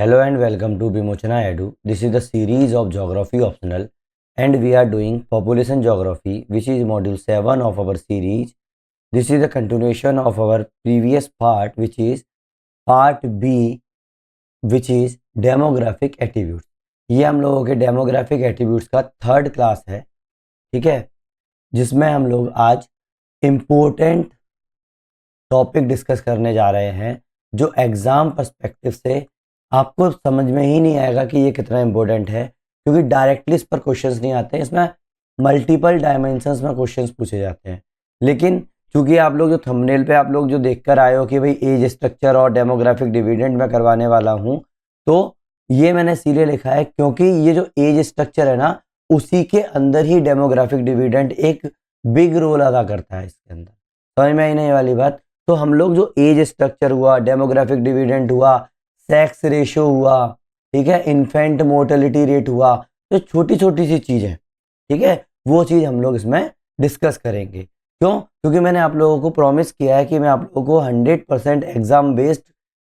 Hello and welcome to Bimochana Edu. This is the series of geography optional and we are doing population geography, which is module 7 of our series. This is the continuation of our previous part, which is part B, which is demographic attributes. ये हम लोगों के demographic attributes का third class है, ठीक है, जिसमें हम लोग आज इम्पोर्टेंट टॉपिक डिस्कस करने जा रहे हैं जो एग्जाम पर्सपेक्टिव से आपको समझ में ही नहीं आएगा कि ये कितना इंपॉर्टेंट है, क्योंकि डायरेक्टली इस पर क्वेश्चंस नहीं आते हैं। इसमें मल्टीपल डायमेंशंस में क्वेश्चंस पूछे जाते हैं। लेकिन चूंकि आप लोग जो थंबनेल पे आप लोग जो देखकर आए हो कि भाई एज स्ट्रक्चर और डेमोग्राफिक डिविडेंड में करवाने वाला हूं, तो ये मैंने इसीलिए लिखा है क्योंकि ये जो एज स्ट्रक्चर है ना, उसी के अंदर ही डेमोग्राफिक डिविडेंड एक बिग रोल अदा करता है। इसके अंदर समझ में आई नहीं वाली बात। तो हम लोग जो एज स्ट्रक्चर हुआ, डेमोग्राफिक डिविडेंड हुआ, सेक्स रेशो हुआ, ठीक है, इन्फेंट मोर्टेलिटी रेट हुआ, तो छोटी छोटी सी चीज है, ठीक है, वो चीज हम लोग इसमें डिस्कस करेंगे। क्यों? क्योंकि मैंने आप लोगों को प्रॉमिस किया है कि मैं आप लोगों को 100% एग्जाम बेस्ड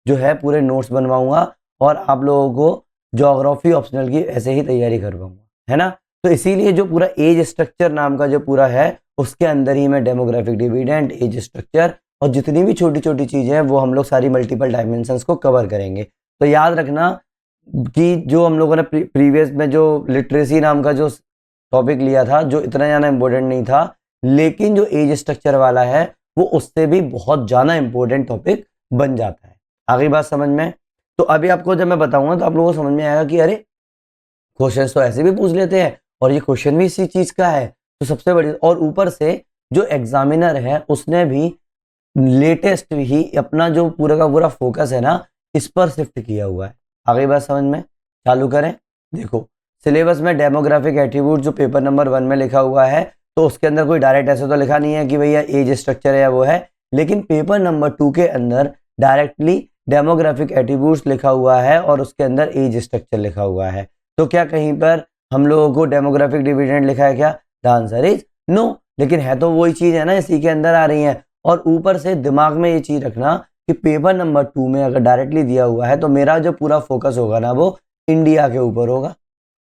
जो है पूरे नोट्स बनवाऊंगा और आप लोगों को ज्योग्राफी ऑप्शनल की ऐसे ही तैयारी करवाऊंगा, है ना। तो इसीलिए जो पूरा एज स्ट्रक्चर नाम का जो पूरा है, उसके अंदर ही मैं डेमोग्राफिक डिविडेंड, एज स्ट्रक्चर और जितनी भी छोटी छोटी चीजें हैं वो हम लोग सारी मल्टीपल डायमेंशंस को कवर करेंगे। तो याद रखना कि जो हम लोगों ने प्रीवियस में जो लिटरेसी नाम का जो टॉपिक लिया था, जो इतना ज़्यादा इंपॉर्टेंट नहीं था, लेकिन जो एज स्ट्रक्चर वाला है वो उससे भी बहुत ज़्यादा इंपॉर्टेंट टॉपिक बन जाता है। आगे बात समझ में? तो अभी आपको जब मैं बताऊंगा तो आप लोगों को समझ में आएगा कि अरे क्वेश्चन तो ऐसे भी पूछ लेते हैं और ये क्वेश्चन भी इसी चीज का है। तो सबसे बड़ी और ऊपर से जो एग्जामिनर है उसने भी लेटेस्ट ही अपना जो पूरा का पूरा फोकस है ना, इस पर शिफ्ट किया हुआ है। आगे बात समझ में? चालू करें। देखो सिलेबस में डेमोग्राफिक एट्रीब्यूट जो पेपर नंबर 1 में लिखा हुआ है, तो उसके अंदर कोई डायरेक्ट ऐसे तो लिखा नहीं है कि भैया एज स्ट्रक्चर है या वो है, लेकिन पेपर नंबर 2 के अंदर डायरेक्टली डेमोग्राफिक एट्रीब्यूट्स लिखा हुआ है और उसके अंदर एज स्ट्रक्चर लिखा हुआ है। तो क्या कहीं पर हम लोगों को डेमोग्राफिक डिविडेंड लिखा है क्या? The answer is no. लेकिन है तो वही चीज है ना, इसी के अंदर आ रही है। और ऊपर से दिमाग में ये चीज रखना कि पेपर नंबर 2 में अगर डायरेक्टली दिया हुआ है तो मेरा जो पूरा फोकस होगा ना वो इंडिया के ऊपर होगा,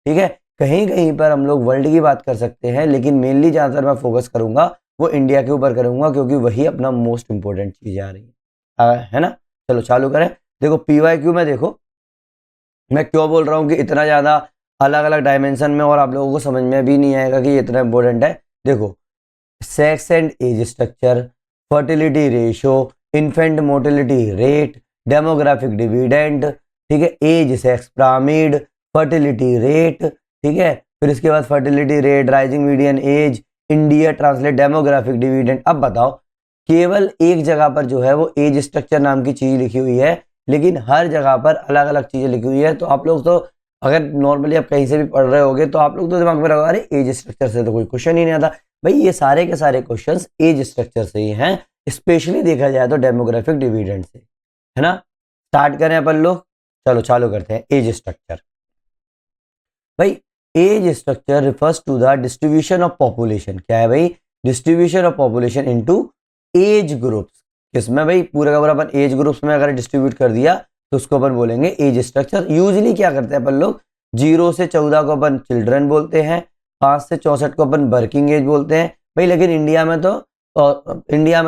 ठीक है। कहीं कहीं पर हम लोग वर्ल्ड की बात कर सकते हैं, लेकिन मेनली ज्यादातर मैं फोकस करूंगा वो इंडिया के ऊपर करूंगा, क्योंकि वही अपना मोस्ट इंपोर्टेंट चीज आ रही है ना। चलो चालू करें। देखो PYQ में देखो मैं क्यों बोल रहा हूँ कि इतना ज्यादा अलग अलग डायमेंशन में और आप लोगों को समझ में भी नहीं आएगा कि ये इतना इंपॉर्टेंट है। देखो sex and age structure, fertility ratio, infant mortality rate, demographic dividend, ठीक है, age sex pyramid, fertility rate, ठीक है, फिर इसके बाद fertility rate, rising median age, India translate, demographic dividend. अब बताओ केवल एक जगह पर जो है वो एज स्ट्रक्चर नाम की चीज लिखी हुई है, लेकिन हर जगह पर अलग अलग चीजें लिखी हुई है। तो आप लोग तो अगर नॉर्मली आप कहीं से भी पढ़ रहे होगे तो आप लोग तो दिमाग में रखा अरे एज स्ट्रक्चर से तो कोई क्वेश्चन ही नहीं आता। भाई ये सारे के सारे क्वेश्चंस एज स्ट्रक्चर से ही हैं, स्पेशली देखा जाए तो डेमोग्राफिक डिविडेंड से, है ना। स्टार्ट करें अपन लोग। चलो चालू करते हैं। Age structure. भाई age structure refers to the distribution of population. क्या है भाई? Distribution of population into age groups. किसमें भाई? पूरा का पूरा अपन एज ग्रुप्स में अगर डिस्ट्रीब्यूट कर दिया तो उसको अपन बोलेंगे एज स्ट्रक्चर। यूजली क्या करते हैं अपन लोग, 0 से 14 को अपन चिल्ड्रन बोलते हैं, 5 से 64 को अपन वर्किंग एज बोलते हैं भाई। लेकिन इंडिया में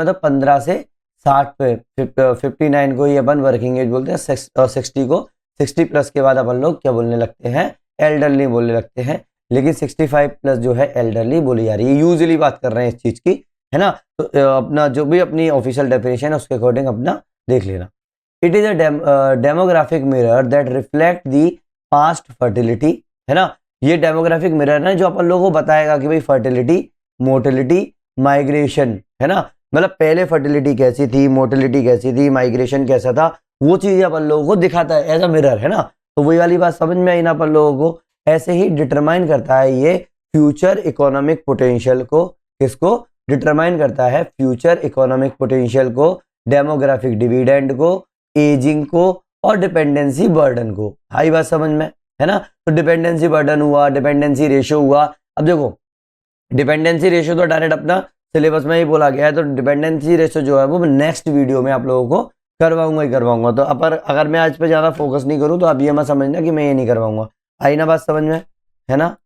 तो 15 से 60 पे 59 को ही अपन वर्किंग एज बोलते हैं। 60 को 60 प्लस के बाद अपन लोग क्या बोलने लगते हैं? एल्डरली बोलने लगते हैं। लेकिन 65 प्लस जो है एल्डरली बोली जा रही है। यूजली बात कर रहे हैं इस चीज की, है ना। तो अपना जो भी अपनी ऑफिशियल डेफिनेशन है उसके अकॉर्डिंग अपना देख लेना। It is a demographic mirror that reflect the past fertility, है ना। ये डेमोग्राफिक मिरर है जो अपन लोगों को बताएगा कि भाई फर्टिलिटी, मोर्टेलिटी, माइग्रेशन, है ना। मतलब पहले फर्टिलिटी कैसी थी, मोर्टेलिटी कैसी थी, माइग्रेशन कैसा था, वो चीजें अपन लोगों को दिखाता है एज अ मिरर, है ना। तो वही वाली बात समझ में आई ना अपन लोगों को। ऐसे ही डिटरमाइन करता है ये फ्यूचर इकोनॉमिक पोटेंशियल को। किसको डिटरमाइन करता है? फ्यूचर इकोनॉमिक पोटेंशियल को, डेमोग्राफिक डिविडेंड को, एजिंग को और डिपेंडेंसी बर्डन को। हाई बात समझ में, है ना। तो डिपेंडेंसी बर्डन हुआ, डिपेंडेंसी रेशियो हुआ। अब देखो डिपेंडेंसी रेशियो तो डायरेक्ट अपना सिलेबस में ही बोला गया है, तो डिपेंडेंसी रेशियो जो है वो नेक्स्ट वीडियो में आप लोगों को करवाऊंगा ही करवाऊंगा। तो पर अगर मैं आज पे ज्यादा फोकस नहीं करूँ तो आप ये मत समझना कि मैं ये नहीं करवाऊंगा। आई ना बात समझ में, है ना।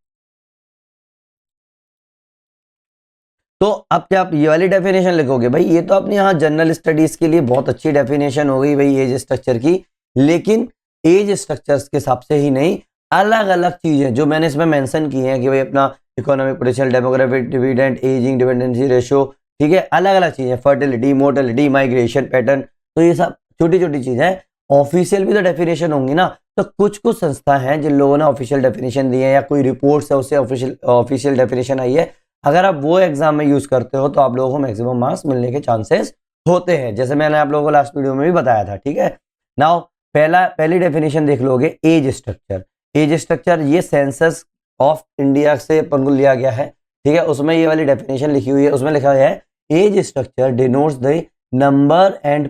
तो अब क्या आप ये वाली डेफिनेशन लिखोगे भाई, ये तो अपनी यहाँ जनरल स्टडीज के लिए बहुत अच्छी डेफिनेशन हो गई भाई एज स्ट्रक्चर की, लेकिन एज स्ट्रक्चर्स के हिसाब से ही नहीं, अलग अलग चीजें जो मैंने इसमें मेंशन की हैं कि भाई अपना economic potential, demographic dividend, ageing dependency ratio, ठीक है, अलग अलग चीजें, फर्टिलिटी, मोर्टेलिटी, माइग्रेशन पैटर्न, तो ये सब छोटी छोटी चीजें ऑफिशियल भी तो डेफिनेशन होंगी ना। तो कुछ कुछ संस्था हैं जिन लोगों ने ऑफिशियल डेफिनेशन दी है या कोई रिपोर्ट्स है उससे ऑफिशियल डेफिनेशन आई है, अगर आप वो एग्जाम में यूज करते हो तो आप लोगों को मैक्सिमम मार्क्स मिलने के चांसेस होते हैं, जैसे मैंने आप लोगों को लास्ट वीडियो में भी बताया था, ठीक है। नाउ पहली डेफिनेशन देख लोगे, एज स्ट्रक्चर। एज स्ट्रक्चर ये सेंसस ऑफ इंडिया से अपन को लिया गया है, ठीक है, उसमें ये वाली डेफिनेशन लिखी हुई है, उसमें लिखा है age structure denotes the number and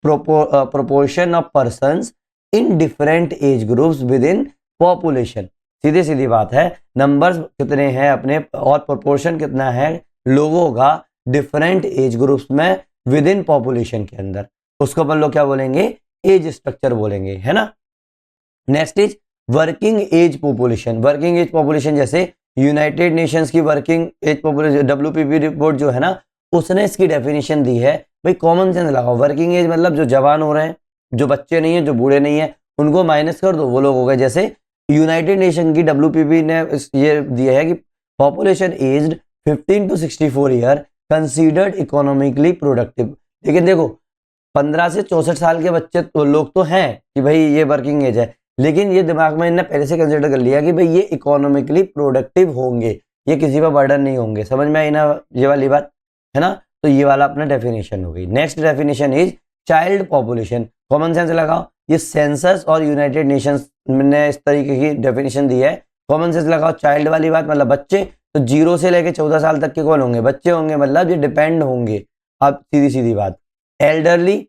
proportion of persons in different age groups within population. सीधी सीधी बात है, नंबर्स कितने हैं अपने और प्रोपोर्शन कितना है लोगों का डिफरेंट एज ग्रुप्स में विद इन पॉपुलेशन के अंदर, उसको अपन लोग क्या बोलेंगे, एज स्ट्रक्चर बोलेंगे, है ना। Next is working age population. Working age population जैसे यूनाइटेड नेशंस की working age population WPP report जो है ना, उसने इसकी डेफिनेशन दी है। भाई कॉमन सेंस लगाओ, वर्किंग एज मतलब जो जवान हो रहे हैं, जो बच्चे नहीं है, जो बूढ़े नहीं है, उनको माइनस कर दो, वो लोग हो गए। जैसे यूनाइटेड नेशन की WPP ने ये दिया है कि population aged 15 to 64 year considered economically productive. लेकिन देखो 15 से 64 साल के बच्चे तो लोग तो हैं कि भाई ये वर्किंग एज है, लेकिन ये दिमाग में इन्होंने पहले से कंसीडर कर लिया कि भाई ये इकोनॉमिकली प्रोडक्टिव होंगे, ये किसी पर बर्डन नहीं होंगे। समझ में आई ना ये वाली बात, है ना। तो ये वाला अपना डेफिनेशन हो गई। Next definition is child population. Common sense लगाओ, ये सेंसस और यूनाइटेड नेशंस ने इस तरीके की डेफिनेशन दी है। कॉमन सेंस लगाओ, चाइल्ड वाली बात मतलब बच्चे, तो 0 से लेकर 14 साल तक के कौन होंगे, बच्चे होंगे, मतलब ये डिपेंड होंगे। अब सीधी सीधी बात, एल्डरली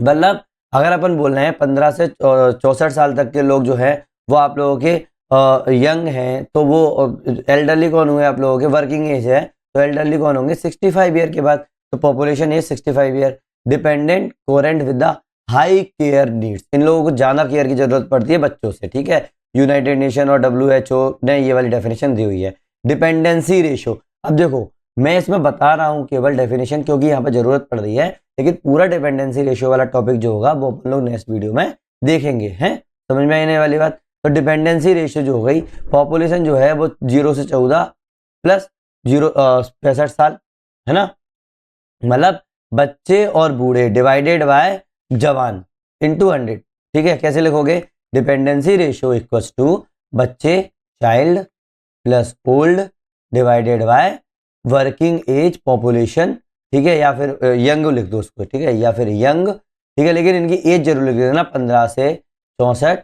मतलब अगर अपन बोल रहे हैं 15 से 64 साल तक के लोग जो है वो आप लोगों के यंग हैं, तो वो एल्डरली कौन हुए आप लोगों के, वर्किंग एज है, तो एल्डरली कौन होंगे 65 ईयर के बाद, तो population age 65 year. Dependent cohort with the high care needs, इन लोगों को ज्यादा केयर की जरूरत पड़ती है बच्चों से, ठीक है। यूनाइटेड नेशन और WHO ने ये वाली डेफिनेशन दी हुई है। डिपेंडेंसी रेशो, अब देखो मैं इसमें बता रहा हूँ केवल डेफिनेशन क्योंकि यहाँ पर जरूरत पड़ रही है, लेकिन पूरा डिपेंडेंसी रेशियो वाला टॉपिक जो होगा वो अपन लोग नेक्स्ट वीडियो में देखेंगे, हैं समझ में आने वाली बात। तो डिपेंडेंसी रेशियो जो हो गई, पॉपुलेशन जो है वो 0 से 14 प्लस 65 साल, है ना, मतलब बच्चे और बूढ़े डिवाइडेड बाय जवान इनटू 100, ठीक है। कैसे लिखोगे, डिपेंडेंसी रेशियो इक्वल्स टू बच्चे child plus old divided by working age population, ठीक है, या फिर यंग लिख दो उसको, ठीक है, या फिर यंग, ठीक है, लेकिन इनकी एज जरूर लिख देना 15 से 64,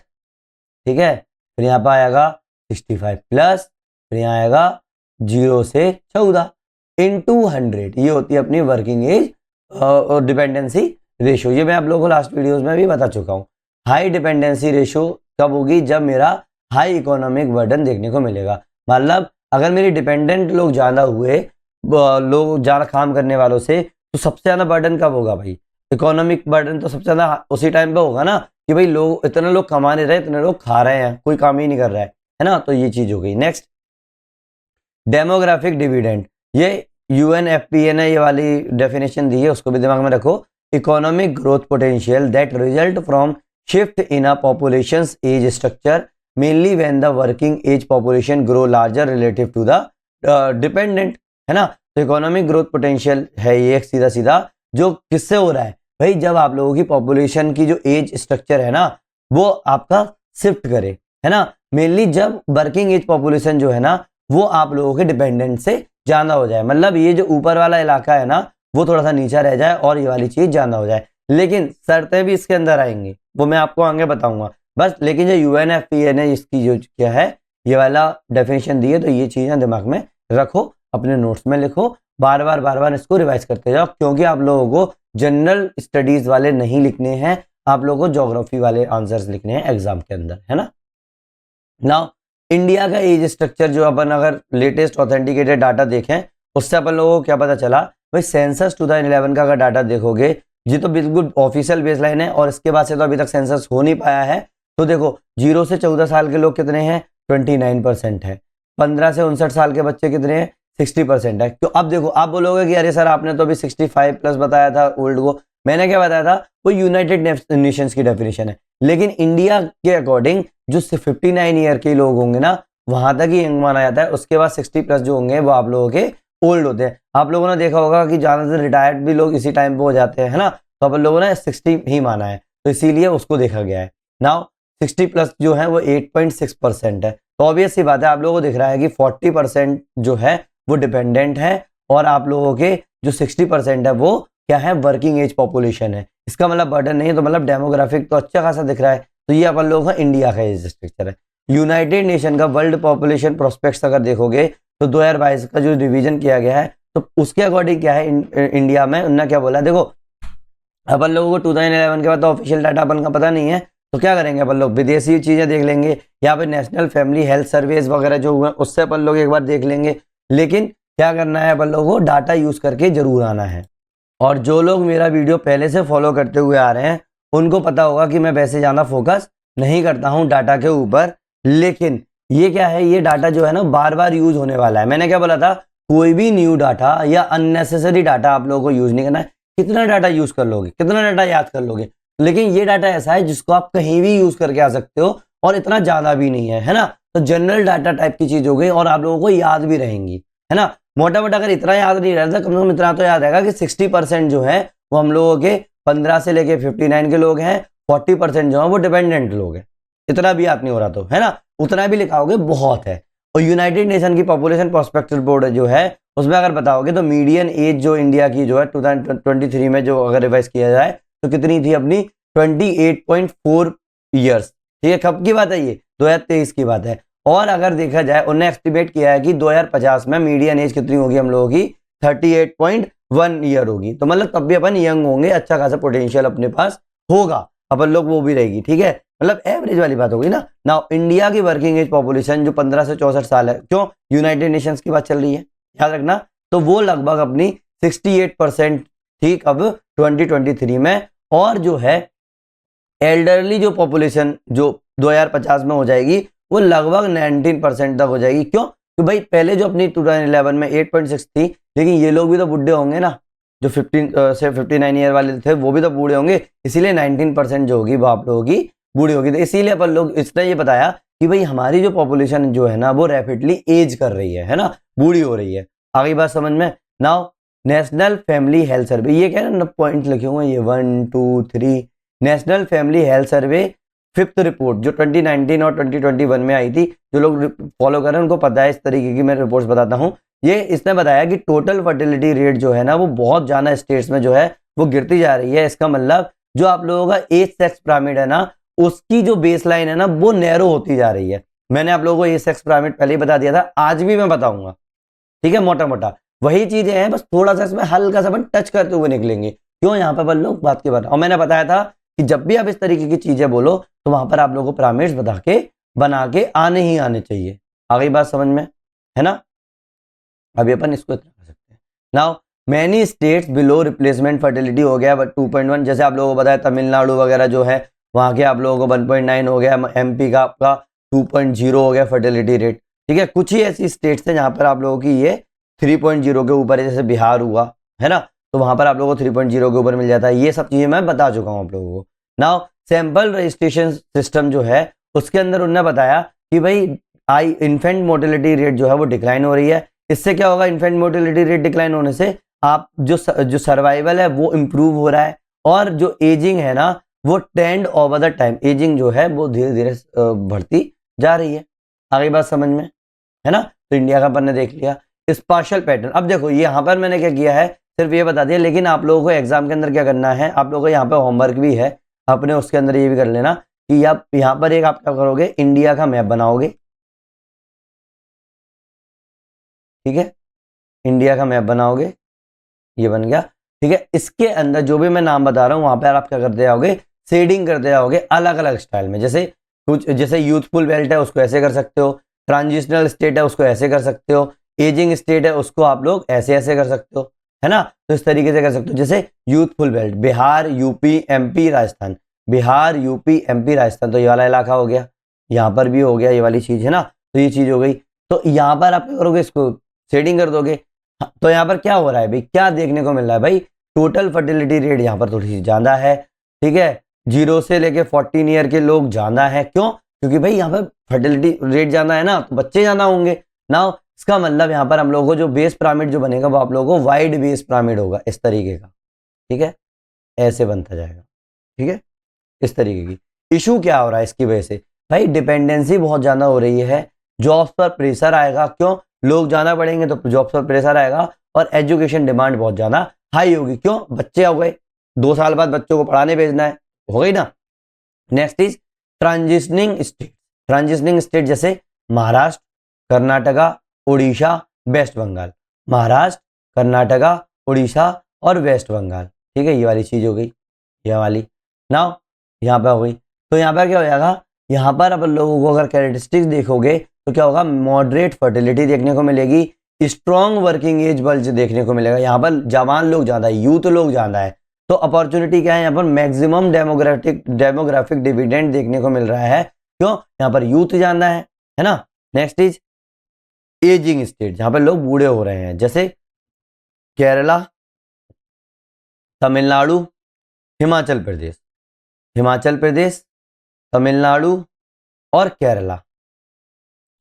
ठीक है। फिर यहाँ पर आएगा 65 प्लस, फिर यहाँ आएगा 0 से 14 इनटू 100, ये होती है अपनी वर्किंग एज और डिपेंडेंसी रेशियो। ये मैं आप लोगों को लास्ट वीडियोस में भी बता चुका हूँ। हाई डिपेंडेंसी रेशियो कब होगी, जब मेरा हाई इकोनॉमिक बर्डन देखने को मिलेगा, मतलब अगर मेरी डिपेंडेंट लोग ज्यादा हुए, लोग ज्यादा काम करने वालों से, तो सबसे ज्यादा बर्डन कब होगा भाई, इकोनॉमिक बर्डन तो सबसे ज्यादा उसी टाइम पे होगा ना, कि भाई लोग इतने लोग कमा नहीं रहे, इतने लोग खा रहे हैं, कोई काम ही नहीं कर रहा है ना, तो ये चीज हो गई। नेक्स्ट डेमोग्राफिक डिविडेंड, ये UNFPA ने ये वाली डेफिनेशन दी है, उसको भी दिमाग में रखो। Economic growth potential that result from shift in a populations age structure mainly when the working age population grow larger relative to the dependent, है ना। तो इकोनॉमिक ग्रोथ पोटेंशियल है ये एक सीधा सीधा जो किससे हो रहा है भाई, जब आप लोगों की पॉपुलेशन की जो एज स्ट्रक्चर है ना वो आपका शिफ्ट करे, है ना, मेनली जब वर्किंग एज पॉपुलेशन जो है ना वो आप लोगों के डिपेंडेंट से ज्यादा हो जाए, मतलब ये जो ऊपर वाला इलाका है ना वो थोड़ा सा नीचा रह जाए और ये वाली चीज ज्यादा हो जाए। लेकिन शर्तें भी इसके अंदर आएंगी, वो मैं आपको आगे बताऊंगा बस। लेकिन जो UNFPA ने इसकी जो क्या है ये वाला डेफिनेशन दी है, तो ये चीजें दिमाग में रखो, अपने नोट्स में लिखो, बार बार इसको रिवाइज करते जाओ, क्योंकि आप लोगों को जनरल स्टडीज वाले नहीं लिखने हैं, आप लोगों को ज्योग्राफी वाले आंसर्स लिखने हैं एग्जाम के अंदर, है ना। नाउ इंडिया का एज स्ट्रक्चर जो अपन अगर लेटेस्ट ऑथेंटिकेटेड डाटा देखें उससे अपन लोगों को क्या पता चला भाई, सेंसस 2011 का अगर डाटा देखोगे ये तो बिल्कुल ऑफिशियल बेसलाइन है और इसके बाद से तो अभी तक सेंसस हो नहीं पाया है। तो देखो 0 से 14 साल के लोग कितने हैं, 29% है। 15 से 59 साल के बच्चे कितने हैं, 60% है। तो अब देखो आप बोलोगे कि अरे सर आपने तो अभी 65 प्लस बताया था ओल्ड को, मैंने क्या बताया था, वो यूनाइटेड नेशंस की डेफिनेशन है। लेकिन इंडिया के अकॉर्डिंग जो 59 ईयर के लोग होंगे ना, वहां तक ही यंग माना जाता है। उसके बाद 60 प्लस जो होंगे वो आप लोगों के ओल्ड होते हैं। आप लोगों ने देखा होगा कि ज्यादातर रिटायर्ड भी लोग इसी टाइम पे हो जाते हैं, है ना। तो अपन लोगों ने 60 ही माना है, तो इसीलिए उसको देखा गया है। नाउ 60 प्लस जो है वो 8.6% है। तो ऑब्वियस सी बात है, आप लोगों को दिख रहा है कि 40% जो है वो डिपेंडेंट है और आप लोगों के जो 60% है वो क्या है, वर्किंग एज पॉपुलेशन है। इसका मतलब बर्डन नहीं है, तो मतलब डेमोग्राफिक तो अच्छा खासा दिख रहा है। तो ये अपन लोगों का इंडिया का एज स्ट्रक्चर है। यूनाइटेड नेशन का वर्ल्ड पॉपुलेशन प्रोस्पेक्ट्स अगर देखोगे तो 2022 का जो रिवीजन किया गया है, तो उसके अकॉर्डिंग क्या है, इंडिया में उन्होंने क्या बोला, देखो अपन लोगों को 2011 के बाद तो ऑफिशियल डाटा अपन का पता नहीं है, तो क्या करेंगे अपन लोग विदेशी चीजें देख लेंगे, या फिर नेशनल फैमिली हेल्थ सर्वेज वगैरह जो हुए उससे अपन लोग एक बार देख लेंगे। लेकिन क्या करना है, अपन लोगों को डाटा यूज करके जरूर आना है। और जो लोग मेरा वीडियो पहले से फॉलो करते हुए आ रहे हैं उनको पता होगा कि मैं वैसे ज्यादा फोकस नहीं करता हूं डाटा के ऊपर। लेकिन ये क्या है, ये डाटा जो है ना बार बार यूज होने वाला है। मैंने क्या बोला था, कोई भी न्यू डाटा या अननेसेसरी डाटा आप लोगों को यूज नहीं करना है। कितना डाटा यूज कर लोगे, कितना डाटा याद कर लोगे, लेकिन ये डाटा ऐसा है जिसको आप कहीं भी यूज करके आ सकते हो और इतना ज्यादा भी नहीं है, है ना। तो जनरल डाटा टाइप की चीज हो गई और आप लोगों को याद भी रहेंगी, है ना। मोटा मोटा अगर इतना याद नहीं रहता, कम से कम इतना तो याद रहेगा कि 60% जो है वो हम लोगों के 15 से लेके 59 के लोग हैं, 40% जो है वो डिपेंडेंट लोग हैं। इतना भी याद नहीं हो रहा तो, है ना, उतना भी लिखाओगे बहुत है। और यूनाइटेड नेशन की पॉपुलेशन प्रोस्पेक्टिव बोर्ड जो है उसमें अगर बताओगे तो मीडियन एज जो इंडिया की जो है 2023 में जो अगर रिवाइज किया जाए तो कितनी थी अपनी, 28.4 ईयर्स। ठीक है, कब की बात है ये, 2023 की बात है। और अगर देखा जाए उन्होंने एस्टिमेट किया है कि 2050 में मीडियन एज कितनी होगी हम लोगों की, 38.1 ईयर होगी। तो मतलब तब भी अपन यंग होंगे, अच्छा खासा पोटेंशियल अपने पास होगा, अपन लोग वो भी रहेगी। ठीक है, मतलब एवरेज वाली बात होगी ना। नाउ इंडिया की वर्किंग एज पॉपुलेशन जो 15 से 64 साल है, क्यों, यूनाइटेड नेशंस की बात चल रही है, याद रखना। तो वो लगभग अपनी 68% थी कब, 2023 में। और जो है एल्डरली जो पॉपुलेशन जो 2050 में हो जाएगी वो लगभग 19% तक हो जाएगी। क्यों, कि भाई पहले जो अपनी 2011 में 8.6 थी, लेकिन ये लोग भी तो बुढ़े होंगे ना, जो 15 से 59 ईयर वाले थे वो भी तो बूढ़े होंगे, इसीलिए 19% जो होगी वो आप लोगों की बूढ़ी होगी। तो इसीलिए अपन लोग इसने ये बताया कि भाई हमारी जो पॉपुलेशन जो है ना वो रैपिडली एज कर रही है ना, बूढ़ी हो रही है। आगे बात समझ में। Now national family health survey, ये क्या है ना पॉइंट लिखे हुए हैं, ये 1 2 3। National family health survey 5th report जो 2019 और 2021 में आई थी, जो लोग फॉलो कर रहे हैं उनको पता है, इस तरीके की मैं रिपोर्ट्स बताता हूँ। ये इसने बताया कि टोटल फर्टिलिटी रेट जो है ना वो बहुत ज्यादा स्टेट्स में जो है वो गिरती जा रही है। इसका मतलब जो आप लोगों का एज सेक्स पिरामिड है ना, उसकी जो बेस लाइन है ना वो नैरो होती जा रही है। मैंने आप लोगों को एज सेक्स पिरामिड पहले ही बता दिया था, आज भी मैं बताऊंगा। ठीक है, मोटा मोटा वही चीजें हैं, बस थोड़ा सा इसमें हल्का सा टच करते हुए निकलेंगे। क्यों, यहाँ पर लोग बात के बात। और मैंने बताया था कि जब भी आप इस तरीके की चीजें बोलो तो वहां पर आप लोगों को पिरामिड्स बना के आने ही आने चाहिए। आ गई बात समझ में, है ना। अभी अपन इसको इतना कर सकते हैं। Now many states below replacement fertility हो गया 2.1, जैसे आप लोगों को बताया तमिलनाडु वगैरह जो है वहां के आप लोगों को 1.9 हो गया, एमपी का आपका 2.0 हो गया फर्टिलिटी रेट। ठीक है, कुछ ही ऐसी स्टेट्स हैं जहां पर आप लोगों की ये 3.0 के ऊपर है, जैसे बिहार हुआ, है ना, तो वहां पर आप लोगों को 3.0 के ऊपर मिल जाता है। ये सब चीजें मैं बता चुका हूं आप लोगों को। नाउ सैंपल रजिस्ट्रेशन सिस्टम जो है उसके अंदर उन्होंने बताया कि भाई इन्फेंट मोर्टेलिटी रेट जो है वो डिक्लाइन हो रही है। इससे क्या होगा, इन्फेंट मोर्टेलिटी रेट डिक्लाइन होने से आप जो सर्वाइवल है वो इंप्रूव हो रहा है, और जो एजिंग है ना वो trend over the time, ageing जो है वो धीरे धीरे बढ़ती जा रही है। आगे बात समझ में, है ना। तो इंडिया का अपन ने देख लिया स्पार्शियल पैटर्न। अब देखो ये यहाँ पर मैंने क्या किया है, सिर्फ ये बता दिया, लेकिन आप लोगों को एग्जाम के अंदर क्या करना है, आप लोगों को यहाँ पे होमवर्क भी है अपने, उसके अंदर ये भी कर लेना कि आप यहाँ पर एक आप क्या करोगे, इंडिया का मैप बनाओगे। ठीक है, इंडिया का मैप बनाओगे, ये बन गया। ठीक है, इसके अंदर जो भी मैं नाम बता रहा हूँ वहां पर आप क्या करते जाओगे, शेडिंग करते जाओगे अलग अलग स्टाइल में। जैसे कुछ जैसे यूथफुल बेल्ट है उसको ऐसे कर सकते हो, ट्रांजिशनल स्टेट है उसको ऐसे कर सकते हो, एजिंग स्टेट है उसको आप लोग ऐसे ऐसे कर सकते हो। है ना। तो इस तरीके से कर सकते हो, जैसे youthful belt, Bihar, UP, MP, Rajasthan, Bihar, UP, MP, Rajasthan, तो ये वाला इलाका हो गया, यहाँ पर भी हो गया ये वाली चीज, है ना। तो ये चीज हो गई। तो यहाँ पर आप क्या करोगे, इसको शेडिंग कर दोगे। हाँ, तो यहाँ पर क्या हो रहा है भाई, क्या देखने को मिल रहा है भाई, टोटल फर्टिलिटी रेट यहाँ पर थोड़ी सी ज्यादा है, ठीक है। 0 से लेके 14 ईयर के लोग ज्यादा है, क्यों, क्योंकि भाई यहाँ पर फर्टिलिटी रेट ज्यादा है ना, तो बच्चे ज्यादा होंगे ना। इसका मतलब यहाँ पर हम लोगों को जो बेस पिरामिड जो बनेगा वो आप लोगों को वाइड बेस पिरामिड होगा, इस तरीके का, ठीक है, ऐसे बनता जाएगा, ठीक है, इस तरीके की। इशू क्या हो रहा है इसकी वजह से, भाई डिपेंडेंसी बहुत ज्यादा हो रही है, जॉब्स पर प्रेशर आएगा, क्यों, लोग ज्यादा बढ़ेंगे तो जॉब्स पर प्रेशर आएगा, और एजुकेशन डिमांड बहुत ज्यादा हाई होगी, क्यों, बच्चे हो गए, 2 साल बाद बच्चों को पढ़ाने भेजना है, हो गई ना। Next is transitioning state, transitioning state जैसे महाराष्ट्र, कर्नाटका, उड़ीसा, वेस्ट बंगाल, महाराष्ट्र, कर्नाटका, उड़ीसा और वेस्ट बंगाल, ठीक है, ये वाली चीज हो गई, ये वाली। नाउ यहाँ पे हो गई, तो यहाँ पर क्या हो जाएगा, यहाँ पर अपन लोगों को अगर कैरेक्टरिस्टिक्स देखोगे तो क्या होगा, मॉडरेट फर्टिलिटी देखने को मिलेगी, स्ट्रॉन्ग वर्किंग एज बल्ज देखने को मिलेगा, यहाँ पर जवान लोग ज्यादा है, यूथ लोग ज्यादा है, तो अपॉर्चुनिटी क्या है, यहाँ पर मैक्सिमम डेमोग्राफिक डिविडेंड देखने को मिल रहा है, क्यों, यहाँ पर यूथ ज्यादा है ना। नेक्स्ट इज एजिंग स्टेट, जहां पर लोग बूढ़े हो रहे हैं, जैसे केरला, तमिलनाडु, हिमाचल प्रदेश, हिमाचल प्रदेश, तमिलनाडु और केरला,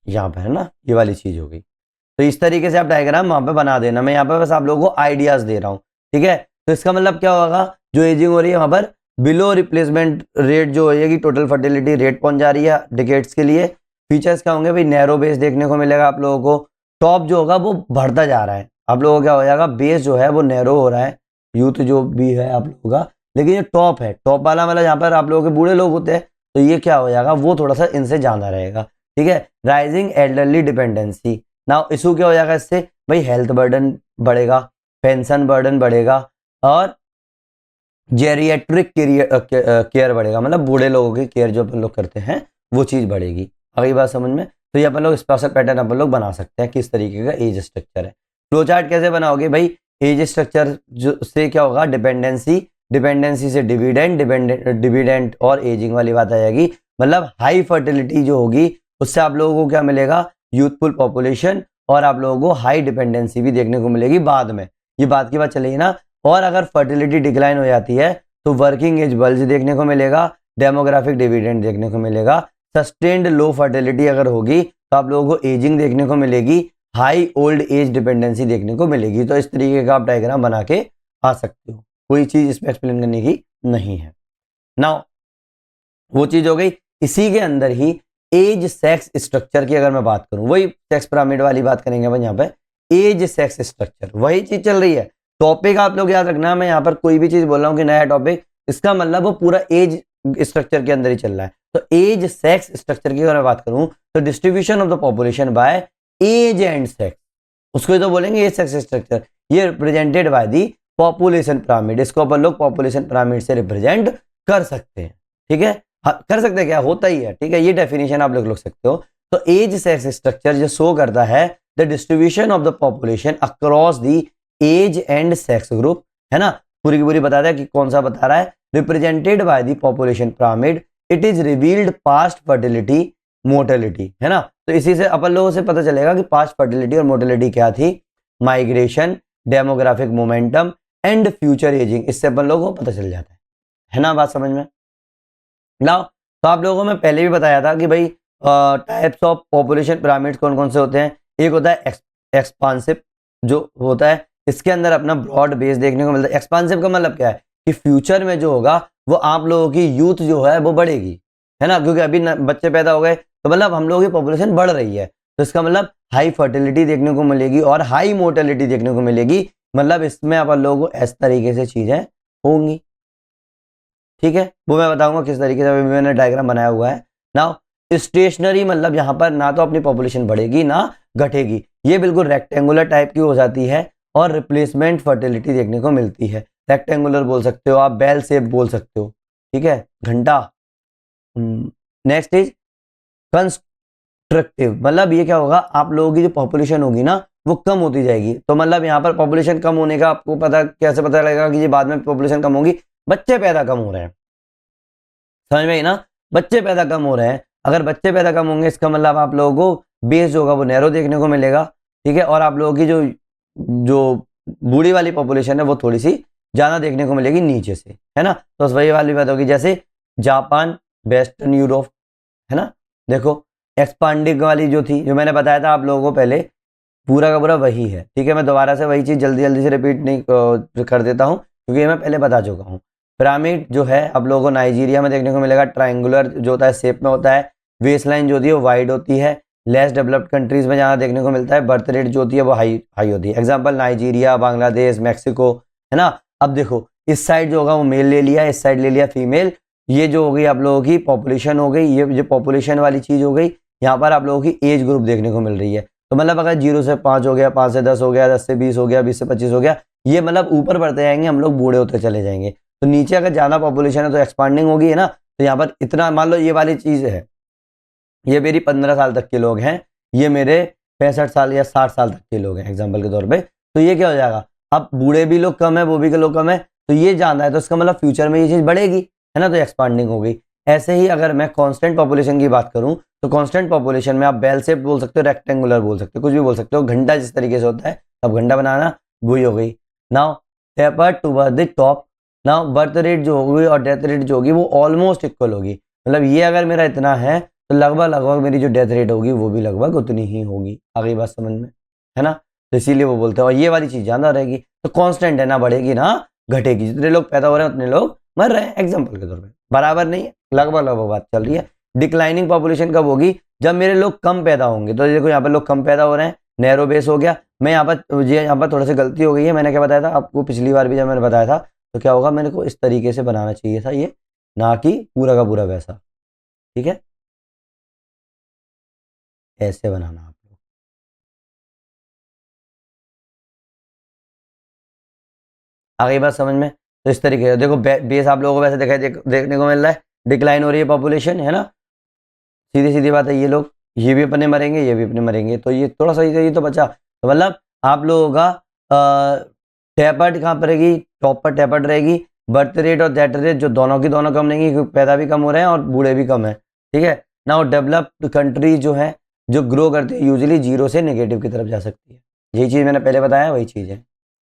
यहां पर है ना, ये वाली चीज हो गई। तो इस तरीके से आप डायग्राम वहां पे बना देना, मैं यहाँ पे बस आप लोगों को आइडियाज दे रहा हूं, ठीक है। तो इसका मतलब क्या होगा, जो एजिंग हो रही है वहां पर बिलो रिप्लेसमेंट रेट जो होगी, टोटल फर्टिलिटी रेट पहुंच जा रही है डिकेट्स के लिए। फीचर्स क्या होंगे भाई, नैरो बेस देखने को मिलेगा आप लोगों को, टॉप जो होगा वो बढ़ता जा रहा है, आप लोगों को क्या हो जाएगा, बेस जो है वो नैरो हो रहा है, यूथ जो भी है आप लोगों का, लेकिन ये टॉप है, टॉप वाला मतलब यहाँ पर आप लोगों के बूढ़े लोग होते हैं, तो ये क्या हो जाएगा, वो थोड़ा सा इनसे ज्यादा रहेगा, ठीक है। राइजिंग एल्डरली डिपेंडेंसी, ना इशू क्या हो जाएगा इससे, भाई हेल्थ बर्डन बढ़ेगा, पेंशन बर्डन बढ़ेगा, और जेरिएट्रिक केयर बढ़ेगा, मतलब बूढ़े लोगों की केयर जो अपन लोग करते हैं वो चीज बढ़ेगी। अगली बात समझ में, तो ये अपन लोग स्पेशल पैटर्न अपन लोग बना सकते हैं, किस तरीके का एज स्ट्रक्चर है। फ्लो चार्ट कैसे बनाओगे भाई, एज स्ट्रक्चर जो से क्या होगा, डिपेंडेंसी, डिपेंडेंसी से डिविडेंड, डिविडेंड और एजिंग वाली बात आ जाएगी, मतलब हाई फर्टिलिटी जो होगी उससे आप लोगों को क्या मिलेगा, यूथफुल पॉपुलेशन, और आप लोगों को हाई डिपेंडेंसी भी देखने को मिलेगी बाद में, ये बात की बात चलेगी ना। और अगर फर्टिलिटी डिक्लाइन हो जाती है तो वर्किंग एज बल्ज देखने को मिलेगा, डेमोग्राफिक डिविडेंड देखने को मिलेगा, सस्टेन्ड लो फर्टिलिटी अगर होगी तो आप लोगों को एजिंग देखने को मिलेगी, हाई ओल्ड एज डिपेंडेंसी देखने को मिलेगी। तो इस तरीके का आप डायग्राम बना के आ सकते हो, कोई चीज इसमें एक्सप्लेन करने की नहीं है। नाउ वो चीज हो गई, इसी के अंदर ही एज सेक्स स्ट्रक्चर की अगर मैं बात करूं, वही सेक्स पिरामिड वाली बात करेंगे भाई, यहाँ पे एज सेक्स स्ट्रक्चर वही चीज चल रही है। टॉपिक आप लोग याद रखना, मैं यहाँ पर कोई भी चीज बोल रहा हूँ कि नया टॉपिक, इसका मतलब वो पूरा एज स्ट्रक्चर के अंदर ही चल रहा है। तो एज सेक्स स्ट्रक्चर की अगर मैं बात करूं तो distribution of the population by age and sex, उसको ही तो बोलेंगे एज सेक्स स्ट्रक्चर, ये represented by the population pyramid, इसको अपन लोग पॉपुलेशन पिरामिड से रिप्रेजेंट कर सकते हैं, ठीक है। हाँ, कर सकते हैं, क्या होता ही है, ठीक है, ये डेफिनेशन आप लोग सकते हो। तो एज सेक्स स्ट्रक्चर जो शो करता है the distribution of the population across the age and sex group, है ना, पूरी की पूरी बता रहा है कि कौन सा बता रहा है, represented by the population pyramid, it is revealed past fertility mortality, है ना। तो इसी से अपन लोगों से पता चलेगा कि पास्ट फर्टिलिटी और मोर्टेलिटी क्या थी, migration, demographic momentum and future ageing, इससे अपन लोगों को पता चल जाता है ना, बात समझ में ना। तो आप लोगों को मैं पहले भी बताया था कि भाई टाइप्स ऑफ पॉपुलेशन पिरामिड्स कौन कौन से होते हैं, एक होता है एक्सपांसिव जो होता है, इसके अंदर अपना ब्रॉड बेस देखने को मिलता है। एक्सपांसिव का मतलब क्या है कि फ्यूचर में जो होगा वो आप लोगों की यूथ जो है वो बढ़ेगी, है ना, क्योंकि अभी बच्चे पैदा हो गए तो मतलब हम लोगों की पॉपुलेशन बढ़ रही है, तो इसका मतलब हाई फर्टिलिटी देखने को मिलेगी और हाई मोर्टेलिटी देखने को मिलेगी, मतलब इसमें अपन लोगों को इस तरीके से चीजें होंगी, ठीक है, वो मैं बताऊंगा किस तरीके से, मैंने डायग्राम बनाया हुआ है। नाउ स्टेशनरी मतलब यहाँ पर ना तो अपनी पॉपुलेशन बढ़ेगी ना घटेगी, ये बिल्कुल रेक्टेंगुलर टाइप की हो जाती है, और रिप्लेसमेंट फर्टिलिटी देखने को मिलती है, रेक्टेंगुलर बोल सकते हो आप, बेल शेप बोल सकते हो, ठीक है, घंटा। नेक्स्ट इज कंस्ट्रक्टिव, मतलब ये क्या होगा, आप लोगों की जो पॉपुलेशन होगी ना वो कम होती जाएगी। तो मतलब यहाँ पर पॉपुलेशन कम होने का आपको पता कैसे पता लगेगा कि ये बाद में पॉपुलेशन कम होगी? बच्चे पैदा कम हो रहे हैं, समझ में आई ना? बच्चे पैदा कम हो रहे हैं, अगर बच्चे पैदा कम होंगे इसका मतलब आप लोगों को बेस जो होगा वो नैरो देखने को मिलेगा, ठीक है। और आप लोगों की जो जो बूढ़ी वाली पॉपुलेशन है वो थोड़ी सी ज़्यादा देखने को मिलेगी नीचे से, है ना। तो वही वाली बात होगी, जैसे जापान, वेस्टर्न यूरोप, है ना। देखो एक्सपांडिंग वाली जो थी, जो मैंने बताया था आप लोगों को पहले, पूरा का पूरा वही है, ठीक है। मैं दोबारा से वही चीज़ जल्दी जल्दी से रिपीट नहीं कर देता हूँ, क्योंकि ये मैं पहले बता चुका हूँ। पिरामिड जो है आप लोगों को नाइजीरिया में देखने को मिलेगा, ट्रायंगुलर जो होता है शेप में होता है, वेस्ट लाइन जो होती है वो वाइड होती है, लेस डेवलप्ड कंट्रीज में जहाँ देखने को मिलता है, बर्थ रेट जो होती है वो हाई हाई होती है। एग्जाम्पल नाइजीरिया, बांग्लादेश, मैक्सिको, है ना। अब देखो इस साइड जो होगा वो मेल ले लिया, इस साइड ले लिया फीमेल, ये जो हो गई आप लोगों की पॉपुलेशन हो गई, ये जो पॉपुलेशन वाली चीज़ हो गई। यहाँ पर आप लोगों की एज ग्रुप देखने को मिल रही है, तो मतलब अगर 0 से 5 हो गया, 5 से 10 हो गया, 10 से 20 हो गया, 20 से 25 हो गया, ये मतलब ऊपर बढ़ते जाएंगे, हम लोग बूढ़े होते चले जाएंगे। तो नीचे अगर ज़्यादा पॉपुलेशन है तो एक्सपांडिंग होगी, है ना। तो यहाँ पर इतना मान लो ये वाली चीज़ है, ये मेरी 15 साल तक के लोग हैं, ये मेरे 65 साल या 60 साल तक के लोग हैं एग्जाम्पल के तौर पे। तो ये क्या हो जाएगा, अब बूढ़े भी लोग कम है, वो भी के लोग कम है, तो ये ज़्यादा है, तो इसका मतलब फ्यूचर में ये चीज़ बढ़ेगी, है ना। तो एक्सपांडिंग हो गई। ऐसे ही अगर मैं कांस्टेंट पॉपुलेशन की बात करूं, तो कांस्टेंट पॉपुलेशन में आप बेल शेप बोल सकते हो, रेक्टेंगुलर बोल सकते हो, कुछ भी बोल सकते हो, घंटा जिस तरीके से होता है अब घंटा बनाना वही हो गई। Now taper toward the top, now birth rate जो होगी और डेथ रेट जो होगी वो ऑलमोस्ट इक्वल होगी। मतलब ये अगर मेरा इतना है तो लगभग लगभग मेरी जो डेथ रेट होगी वो भी लगभग उतनी ही होगी। आगे बात समझ में, है ना। तो इसीलिए वो बोलते हैं, और ये वाली चीज़ ज़्यादा रहेगी, तो कांस्टेंट है, ना बढ़ेगी ना घटेगी, जितने लोग पैदा हो रहे हैं उतने लोग मर रहे हैं एग्जाम्पल के तौर पर, बराबर नहीं है, लगभग लगभग बात चल रही है। डिक्लाइनिंग पॉपुलेशन कब होगी, जब मेरे लोग कम पैदा होंगे। तो देखो यहाँ पर लोग कम पैदा हो रहे हैं, नैरो बेस हो गया। मैं यहाँ पर थोड़ा सा गलती हो गई है, मैंने क्या बताया था आपको पिछली बार भी जब मैंने बताया था, तो क्या होगा, मेरे को इस तरीके से बनाना चाहिए था ये, ना कि पूरा का पूरा वैसा, ठीक है, ऐसे बनाना आप लोग। आ गई बात समझ में? तो इस तरीके से देखो बेस आप लोगों को वैसे देखने को मिल रहा है, डिक्लाइन हो रही है पॉपुलेशन, है ना। सीधी सीधी बात है, ये लोग ये भी अपने मरेंगे, ये भी अपने मरेंगे, तो ये थोड़ा सा ये तो बचा। तो मतलब आप लोगों का टैपर्ड कहाँ पर रहेगी, टॉप पर टैपर्ड रहेगी। बर्थ रेट और डेथ रेट जो दोनों की दोनों कम रहेंगी, क्योंकि पैदा भी कम हो रहे हैं और बूढ़े भी कम है, ठीक है ना। डेवलप्ड कंट्री जो है जो ग्रो करती है यूजली 0 से नेगेटिव की तरफ जा सकती है, यही चीज़ मैंने पहले बताया, वही चीज़ है।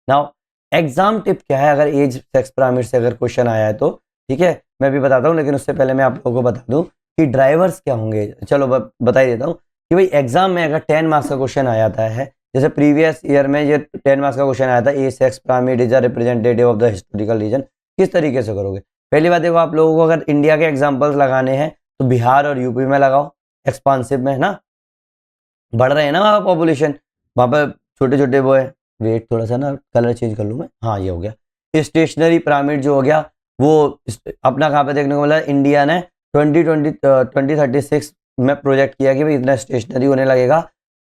नाउ एग्जाम टिप क्या है, अगर एज सेक्स पिरामिड से अगर क्वेश्चन आया है तो, ठीक है, मैं भी बताता हूँ, लेकिन उससे पहले मैं आप लोगों को बता दूं कि ड्राइवर्स क्या होंगे। चलो बता ही देता हूँ कि भाई एग्जाम में अगर 10 मार्क्स का क्वेश्चन आ जाता है, जैसे प्रीवियस ईयर में ये 10 मार्क्स का क्वेश्चन आया था, a sex pyramid is a representative of the historical reason, किस तरीके से करोगे। पहली बात देखो, आप लोगों को अगर इंडिया के एग्जाम्पल्स लगाने हैं तो बिहार और यूपी में लगाओ, एक्सपांसिव में, है ना, बढ़ रहे हैं ना वहाँ पॉपुलेशन, वहाँ पर छोटे छोटे वो है। वेट थोड़ा सा ना कलर चेंज कर लूँ मैं, हाँ ये हो गया। स्टेशनरी पिरामिड जो हो गया वो अपना कहाँ पे देखने को मिला, इंडिया ने 2036 में प्रोजेक्ट किया कि भाई इतना स्टेशनरी होने लगेगा।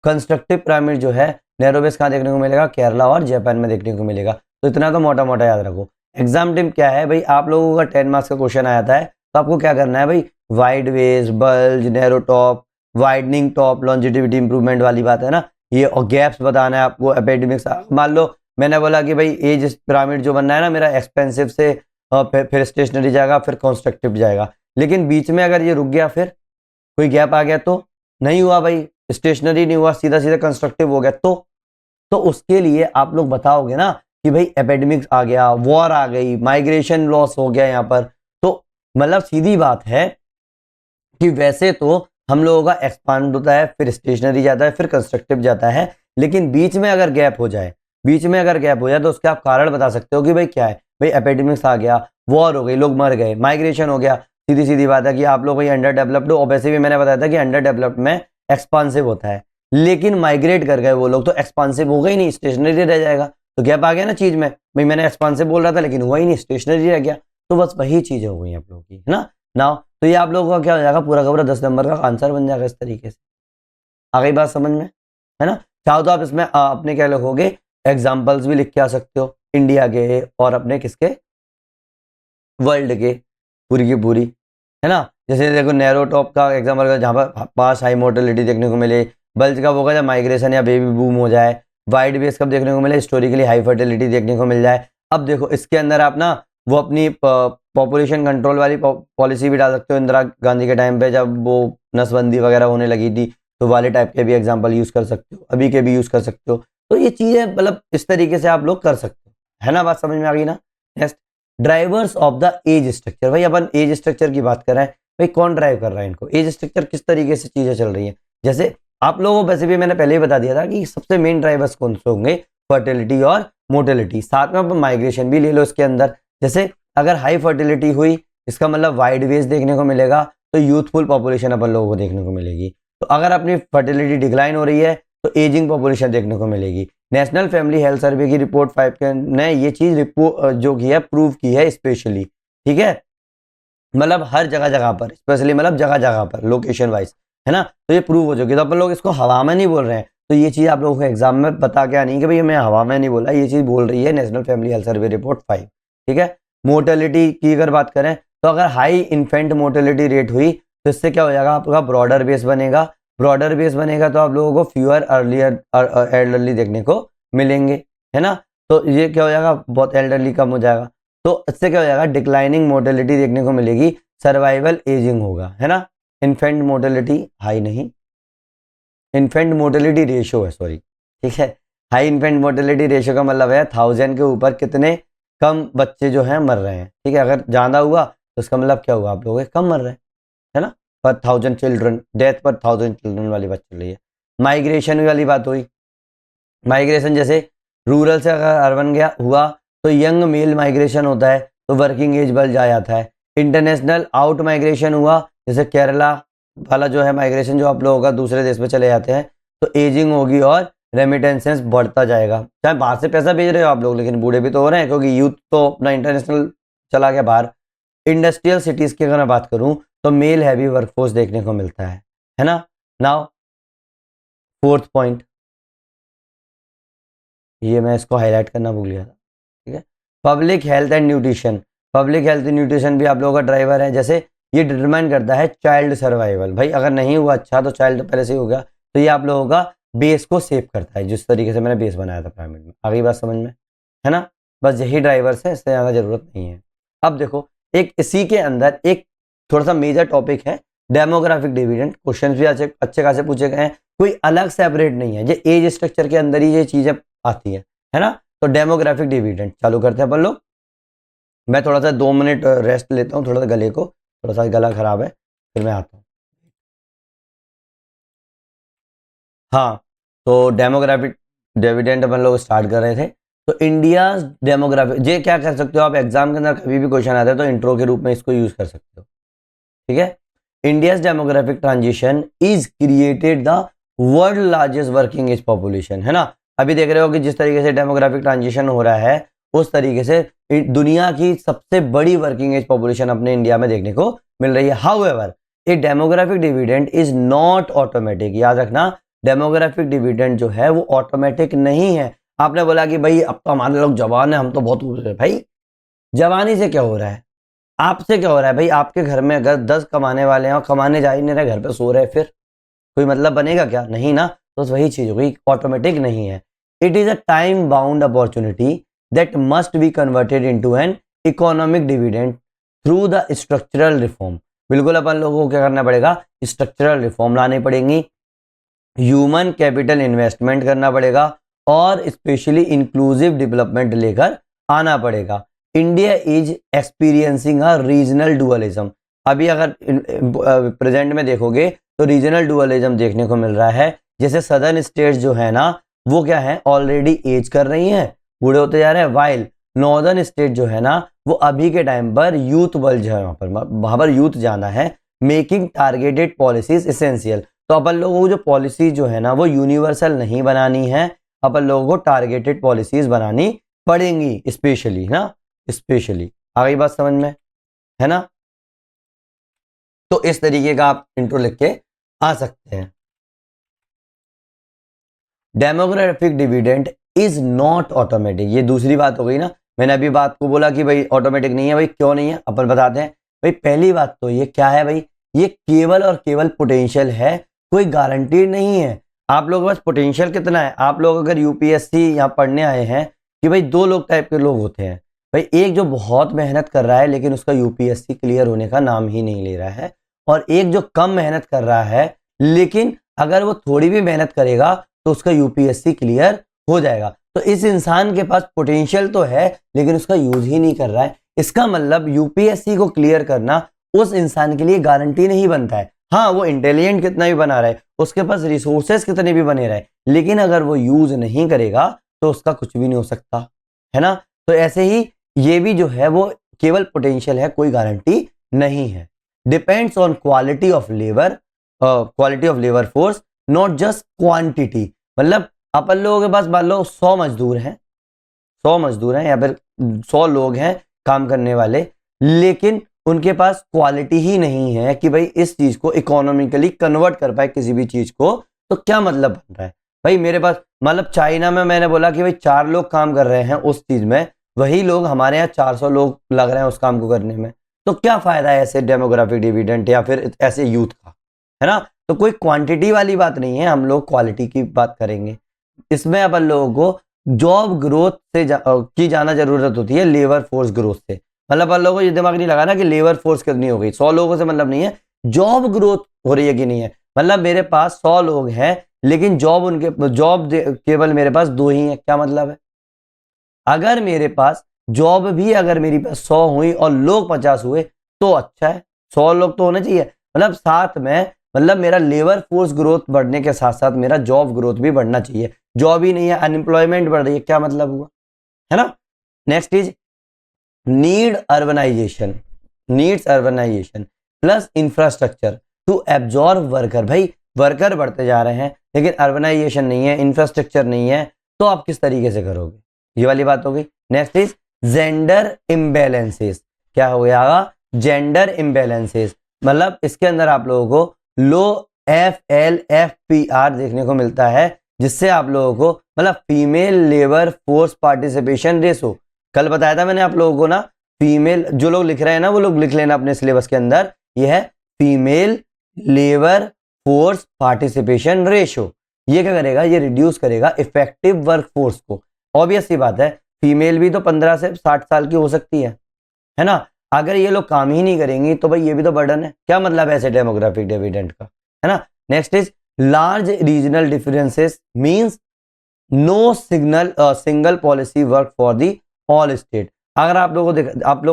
कंस्ट्रक्टिव पिरामिड जो है नैरोबेस कहाँ देखने को मिलेगा, केरला और जापान में देखने को मिलेगा। तो इतना तो मोटा मोटा याद रखो। एग्जाम टीम क्या है भाई, आप लोगों का 10 मार्क्स का क्वेश्चन आया था है, तो आपको क्या करना है भाई, wide wedge, bulge, narrow top, widening top, longevity improvement वाली बात है ना ये, और गैप्स बताना है आपको, एपेडेमिक्स। मान लो मैंने बोला कि भाई एज पिरामिड जो बनना है ना मेरा, एक्सपेंसिव से फिर स्टेशनरी जाएगा, फिर कंस्ट्रक्टिव जाएगा, लेकिन बीच में अगर ये रुक गया, फिर कोई गैप आ गया तो नहीं हुआ भाई, स्टेशनरी नहीं हुआ, सीधा सीधा कंस्ट्रक्टिव हो गया, तो उसके लिए आप लोग बताओगे ना कि भाई एपेडेमिक्स आ गया, वॉर आ गई, माइग्रेशन लॉस हो गया यहाँ पर। तो मतलब सीधी बात है कि वैसे तो हम लोगों का एक्सपांड होता है, फिर स्टेशनरी जाता है, फिर कंस्ट्रक्टिव जाता है, लेकिन बीच में अगर गैप हो जाए, तो उसके आप कारण बता सकते हो कि भाई क्या है, भाई एपिडेमिक्स आ गया, वॉर हो गई, लोग मर गए, माइग्रेशन हो गया। सीधी सीधी बात है कि आप लोग अंडर डेवलप्ड हो, और वैसे भी मैंने बताया था कि अंडर डेवलप्ड में एक्सपांसिव होता है, लेकिन माइग्रेट कर गए वो लोग तो एक्सपांसिव हो गई नहीं, स्टेशनरी रह जाएगा। तो गैप आ गया ना चीज में, भाई मैंने एक्सपांसिव बोल रहा था लेकिन हुआ ही नहीं, स्टेशनरी रह गया। तो बस वही चीजें हो गई आप लोगों की, है ना। नाउ तो ये आप लोगों का क्या हो जाएगा, पूरा का पूरा 10 नंबर का आंसर बन जाएगा इस तरीके से। आ गई बात समझ में, है ना। चाहो तो आप इसमें अपने क्या लिखोगे, एग्जाम्पल्स भी लिख के आ सकते हो इंडिया के और अपने किसके, वर्ल्ड के, पूरी की पूरी, है ना। जैसे देखो नैरो टॉप का एग्जाम्पल जहाँ पर पास हाई मोर्टेलिटी देखने को मिले, बल्ज का होगा जब माइग्रेशन या बेबी बूम हो जाए, वाइड बेस कब देखने को मिले, हिस्टोरिकली हाई फर्टिलिटी देखने को मिल जाए। अब देखो इसके अंदर आप ना वो अपनी पॉपुलेशन कंट्रोल वाली पॉलिसी भी डाल सकते हो। इंदिरा गांधी के टाइम पे जब वो नसबंदी वगैरह होने लगी थी तो वाले टाइप के भी एग्जाम्पल यूज कर सकते हो, अभी के भी यूज कर सकते हो। तो ये चीजें मतलब इस तरीके से आप लोग कर सकते हो, है ना, बात समझ में आ गई ना। Next, drivers of the age structure. भाई अपन एज स्ट्रक्चर की बात कर रहे हैं, भाई कौन ड्राइव कर रहा है इनको, एज स्ट्रक्चर किस तरीके से चीजें चल रही है। जैसे आप लोगों को वैसे भी मैंने पहले ही बता दिया था कि सबसे मेन ड्राइवर्स कौन से होंगे, फर्टिलिटी और मोटिलिटी। साथ में आप माइग्रेशन भी ले लो इसके अंदर। जैसे अगर हाई फर्टिलिटी हुई इसका मतलब वाइड वेज देखने को मिलेगा, तो यूथफुल पॉपुलेशन अपन लोगों को देखने को मिलेगी। तो अगर अपनी फर्टिलिटी डिक्लाइन हो रही है तो एजिंग पॉपुलेशन देखने को मिलेगी। नेशनल फैमिली हेल्थ सर्वे की रिपोर्ट 5 ने ये चीज रिपोर्ट जो की है प्रूव की है स्पेशली, ठीक है, मतलब हर जगह जगह पर, स्पेशली मतलब जगह जगह पर लोकेशन वाइज, है ना। तो ये प्रूव हो चुकी है। तो अपन लोग इसको हवा में नहीं बोल रहे हैं, तो ये चीज आप लोगों को एग्जाम में पता क्या नहीं कि भाई मैं हवा में नहीं बोला, ये चीज बोल रही है national family health survey report 5, ठीक है। मोर्टेलिटी की अगर बात करें तो अगर हाई इन्फेंट मोर्टेलिटी रेट हुई तो इससे क्या हो जाएगा, आपका ब्रॉडर बेस बनेगा। ब्रॉडर बेस बनेगा तो आप लोगों को फ्यूअर अर्लियर एल्डरली देखने को मिलेंगे, है ना। तो ये क्या हो जाएगा, बहुत एल्डरली कम हो जाएगा। तो इससे क्या हो जाएगा, डिक्लाइनिंग मोर्टेलिटी देखने को मिलेगी, सर्वाइवल एजिंग होगा, है ना। इन्फेंट मोर्टेलिटी हाई नहीं, इन्फेंट मोर्टेलिटी रेशियो है, सॉरी, ठीक है। हाई इन्फेंट मोर्टेलिटी रेशियो का मतलब है 1000 के ऊपर कितने कम बच्चे जो हैं मर रहे हैं, ठीक है। अगर ज़्यादा हुआ तो इसका मतलब क्या हुआ, आप लोगों के कम मर रहे हैं, है ना। पर 1000 चिल्ड्रन, डेथ पर 1000 चिल्ड्रन वाली बात चल रही है। माइग्रेशन वाली बात हुई, माइग्रेशन जैसे रूरल से अगर अर्बन गया हुआ तो यंग मेल माइग्रेशन होता है, तो वर्किंग एज बढ़ जाता है। इंटरनेशनल आउट माइग्रेशन हुआ, जैसे केरला वाला जो है माइग्रेशन जो आप लोगों का दूसरे देश में चले जाते हैं, तो एजिंग होगी और रेमिटेंसेंस बढ़ता जाएगा। चाहे बाहर से पैसा भेज रहे हो आप लोग, लेकिन बूढ़े भी तो हो रहे हैं क्योंकि यूथ तो अपना इंटरनेशनल चला गया बाहर। इंडस्ट्रियल सिटीज की अगर मैं बात करूं तो मेल हैवी वर्कफोर्स देखने को मिलता है ना। नाउ फोर्थ पॉइंट, ये मैं इसको हाईलाइट करना भूल गया था, ठीक है। Public health and nutrition. Public health and nutrition भी आप लोगों का ड्राइवर है। जैसे ये डिटरमाइन करता है चाइल्ड सर्वाइवल। भाई अगर नहीं हुआ अच्छा तो चाइल्ड पहले से ही हो गया, तो ये आप लोगों का बेस को सेव करता है, जिस तरीके से मैंने बेस बनाया था पिरामिड में। आगे बात समझ में, है ना। बस यही ड्राइवर्स है, इससे ज़्यादा जरूरत नहीं है। अब देखो एक इसी के अंदर एक थोड़ा सा मेजर टॉपिक है डेमोग्राफिक डिविडेंड। क्वेश्चन भी अच्छे खासे पूछे गए हैं, कोई अलग सेपरेट नहीं है, ये एज स्ट्रक्चर के अंदर ही ये चीजें आती है ना। तो डेमोग्राफिक डिविडेंड चालू करते हैं अपन लोग। मैं थोड़ा सा 2 मिनट रेस्ट लेता हूँ, थोड़ा सा गले को, थोड़ा सा गला खराब है, फिर मैं आता हूँ। हाँ, तो डेमोग्राफिक डिविडेंड अपन लोग स्टार्ट कर रहे थे। तो इंडिया डेमोग्राफिक, ये क्या कर सकते हो आप, एग्जाम के अंदर कभी भी क्वेश्चन आता है तो इंट्रो के रूप में इसको यूज कर सकते हो, ठीक है। India's demographic transition is created the world largest working age population, है ना। अभी देख रहे हो कि जिस तरीके से डेमोग्राफिक ट्रांजिशन हो रहा है उस तरीके से दुनिया की सबसे बड़ी वर्किंग एज पॉपुलेशन अपने इंडिया में देखने को मिल रही है। However A demographic dividend is not automatic. याद रखना, डेमोग्राफिक डिविडेंड जो है वो ऑटोमेटिक नहीं है। आपने बोला कि भाई अब तो हमारे लोग जवान है, हम तो बहुत हो रहे हैं। भाई जवानी से क्या हो रहा है, आपसे क्या हो रहा है। भाई आपके घर में अगर 10 कमाने वाले हैं और कमाने जा ही नहीं रहे, घर पे सो रहे, फिर कोई मतलब बनेगा क्या, नहीं ना। तो वही चीज हो गई, ऑटोमेटिक नहीं है। It is a time bound opportunity that must be converted into an economic dividend through the structural reform. बिल्कुल अपन लोगों को क्या करना पड़ेगा, स्ट्रक्चरल रिफॉर्म लानी पड़ेंगी, ह्यूमन कैपिटल इन्वेस्टमेंट करना पड़ेगा और स्पेशली इंक्लूसिव डेवलपमेंट लेकर आना पड़ेगा। India is experiencing a regional dualism. अभी अगर प्रेजेंट में देखोगे तो रीजनल डुअलिज्म देखने को मिल रहा है। जैसे सदर्न स्टेट्स जो है ना वो क्या है, ऑलरेडी एज कर रही हैं, बूढ़े होते जा रहे हैं, वाइल नॉर्दर्न स्टेट जो है ना वो अभी के टाइम पर यूथ बल्ज है, वहां पर यूथ जाना है। Making targeted policies essential. तो अपन लोगों को जो पॉलिसी जो है ना वो यूनिवर्सल नहीं बनानी है, अपन लोगों को टारगेटेड पॉलिसीज बनानी पड़ेंगी, स्पेशली ना, स्पेशली। आ गई बात समझ में, है ना। तो इस तरीके का आप इंट्रो लिख के आ सकते हैं। Demographic dividend is not automatic, ये दूसरी बात हो गई ना। मैंने अभी बात को बोला कि भाई ऑटोमेटिक नहीं है, भाई क्यों नहीं है अपन बताते हैं। भाई पहली बात तो ये क्या है भाई, ये केवल और केवल पोटेंशियल है, कोई गारंटी नहीं है। आप लोगों के पास पोटेंशियल कितना है। आप लोग अगर यूपीएससी यहाँ पढ़ने आए हैं कि भाई दो लोग टाइप के लोग होते हैं, भाई एक जो बहुत मेहनत कर रहा है लेकिन उसका यूपीएससी क्लियर होने का नाम ही नहीं ले रहा है, और एक जो कम मेहनत कर रहा है लेकिन अगर वो थोड़ी भी मेहनत करेगा तो उसका यूपीएससी क्लियर हो जाएगा। तो इस इंसान के पास पोटेंशियल तो है लेकिन उसका यूज ही नहीं कर रहा है। इसका मतलब यूपीएससी को क्लियर करना उस इंसान के लिए गारंटी नहीं बनता है। हाँ, वो इंटेलिजेंट कितना भी बना रहे, उसके पास रिसोर्सेस कितने भी बने रहे, लेकिन अगर वो यूज नहीं करेगा तो उसका कुछ भी नहीं हो सकता, है ना। तो ऐसे ही ये भी जो है वो केवल पोटेंशियल है, कोई गारंटी नहीं है। Depends on quality of labour force, not just quantity. मतलब अपन लोगों के पास मान लो 100 मजदूर हैं, 100 मजदूर हैं या फिर 100 लोग हैं काम करने वाले, लेकिन उनके पास क्वालिटी ही नहीं है कि भाई इस चीज को इकोनॉमिकली कन्वर्ट कर पाए किसी भी चीज को, तो क्या मतलब बन रहा है। भाई मेरे पास मतलब चाइना में मैंने बोला कि भाई 4 लोग काम कर रहे हैं उस चीज में, वही लोग हमारे यहाँ 400 लोग लग रहे हैं उस काम को करने में, तो क्या फायदा है ऐसे डेमोग्राफिक डिविडेंड या फिर ऐसे यूथ का, है ना। तो कोई क्वांटिटी वाली बात नहीं है, हम लोग क्वालिटी की बात करेंगे। इसमें अपन लोगों को जॉब ग्रोथ से की जाना जरूरत होती है, लेबर फोर्स ग्रोथ से। मतलब अपन लोगों को ये दिमाग नहीं लगाना कि लेबर फोर्स कितनी हो गई, 100 लोगों से मतलब नहीं है, जॉब ग्रोथ हो रही है कि नहीं है। मतलब मेरे पास 100 लोग हैं लेकिन जॉब केवल मेरे पास 2 ही है, क्या मतलब है। अगर मेरे पास जॉब भी अगर मेरी पास 100 हुई और लोग 50 हुए तो अच्छा है, 100 लोग तो होने चाहिए। मतलब साथ में मतलब मेरा लेबर फोर्स ग्रोथ बढ़ने के साथ साथ मेरा जॉब ग्रोथ भी बढ़ना चाहिए। जॉब ही नहीं है, अनएम्प्लॉयमेंट बढ़ रही है, क्या मतलब हुआ, है ना। Next is needs urbanisation plus infrastructure to absorb worker. भाई वर्कर बढ़ते जा रहे हैं लेकिन अर्बनाइजेशन नहीं है, इंफ्रास्ट्रक्चर नहीं है, तो आप किस तरीके से करोगे, ये वाली बात हो गई। Next is gender imbalances. क्या हो गया, जेंडर इम्बैलेंसेस, मतलब इसके अंदर आप लोगों को लो FLFPR देखने को मिलता है, जिससे आप लोगों को मतलब female labour force participation ratio, कल बताया था मैंने आप लोगों को ना, फीमेल जो लोग लिख रहे हैं ना वो लोग लिख लेना अपने सिलेबस के अंदर, यह है female labour force participation ratio. ये क्या करेगा, ये रिड्यूस करेगा इफेक्टिव वर्क फोर्स को। ऑब्वियस सी बात है, फीमेल भी तो 15 से 60 साल की हो सकती है ना। अगर ये लोग काम ही नहीं करेंगी तो भाई ये भी तो बर्डन है, क्या मतलब है ऐसे डेमोग्राफिक डिविडेंड का, है ना। Next is large regional differences means no single policy work for the all state. अगर आप लोगों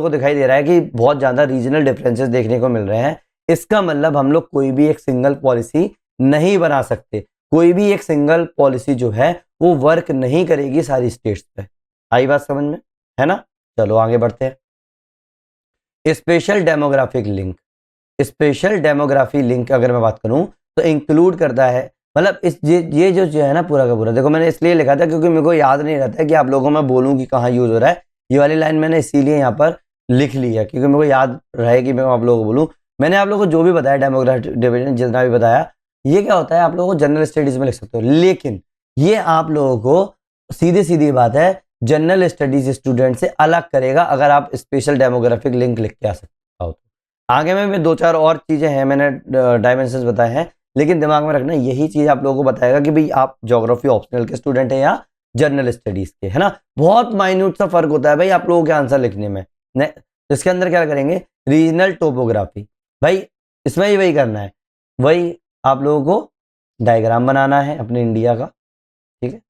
को दिखाई दे रहा है कि बहुत ज्यादा रीजनल डिफरेंसेस देखने को मिल रहे हैं, इसका मतलब हम लोग कोई भी एक सिंगल पॉलिसी नहीं बना सकते, कोई भी एक सिंगल पॉलिसी जो है वो वर्क नहीं करेगी सारी स्टेट्स पे। आई बात समझ में, है ना। चलो आगे बढ़ते हैं। Special demographic link, special demography link अगर मैं बात करूं तो इंक्लूड करता है, मतलब इस ये जो है ना पूरा का पूरा, देखो मैंने इसलिए लिखा था क्योंकि मेरे को याद नहीं रहता है कि आप लोगों को मैं बोलूं कि कहाँ यूज हो रहा है। ये वाली लाइन मैंने इसीलिए यहाँ पर लिख ली है क्योंकि मेरे को याद रहे कि मैं आप लोगों को बोलूँ। मैंने आप लोगों को जो भी बताया डेमोग्राफिक डिवीजन जितना भी बताया, ये क्या होता है आप लोगों को जनरल स्टडीज में लिख सकते हो, लेकिन ये आप लोगों को सीधी सीधी बात है जनरल स्टडीज स्टूडेंट से अलग करेगा अगर आप स्पेशल डेमोग्राफिक लिंक लिख के आ सकते हो। आगे में 2-4 और चीजें हैं, मैंने डायमेंशंस बताए हैं, लेकिन दिमाग में रखना यही चीज आप लोगों को बताएगा कि भाई आप ज्योग्राफी ऑप्शनल के स्टूडेंट हैं या जनरल स्टडीज के, है ना। बहुत माइन्यूट सा फर्क होता है भाई आप लोगों के आंसर लिखने में। इसके अंदर क्या करेंगे, रीजनल टोपोग्राफी, भाई इसमें ही वही करना है, वही आप लोगों को डायग्राम बनाना है अपने इंडिया का, ठीक है।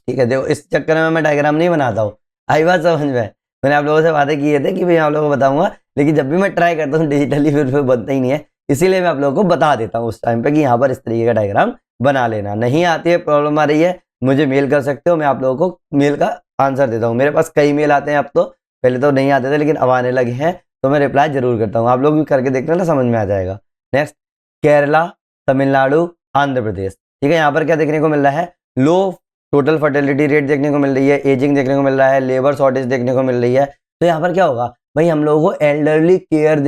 ठीक है, देखो इस चक्कर में मैं डायग्राम नहीं बनाता हूँ, आई बात समझ में। मैंने आप लोगों से वादे किए थे कि भाई आप लोगों को बताऊंगा, लेकिन जब भी मैं ट्राई करता हूँ डिजिटली फिर बनता ही नहीं है, इसीलिए मैं आप लोगों को बता देता हूँ उस टाइम पे कि यहाँ पर इस तरीके का डायग्राम बना लेना। नहीं आती है, प्रॉब्लम आ रही है, मुझे मेल कर सकते हो, मैं आप लोगों को मेल का आंसर देता हूँ। मेरे पास कई मेल आते हैं अब तो, पहले तो नहीं आते थे लेकिन अब आने लगे हैं, तो मैं रिप्लाई जरूर करता हूँ, आप लोग भी करके देखना ना, समझ में आ जाएगा। नेक्स्ट, केरला, तमिलनाडु, आंध्र प्रदेश, ठीक है। यहाँ पर क्या देखने को मिल रहा है, लो टोटल फर्टिलिटी रेट देखने को मिल रही है, एजिंग देखने को मिल रहा है, लेबर शॉर्टेज देखने को मिल रही है। तो यहाँ पर क्या होगा भाई, हम लोगों को एल्डरली केयर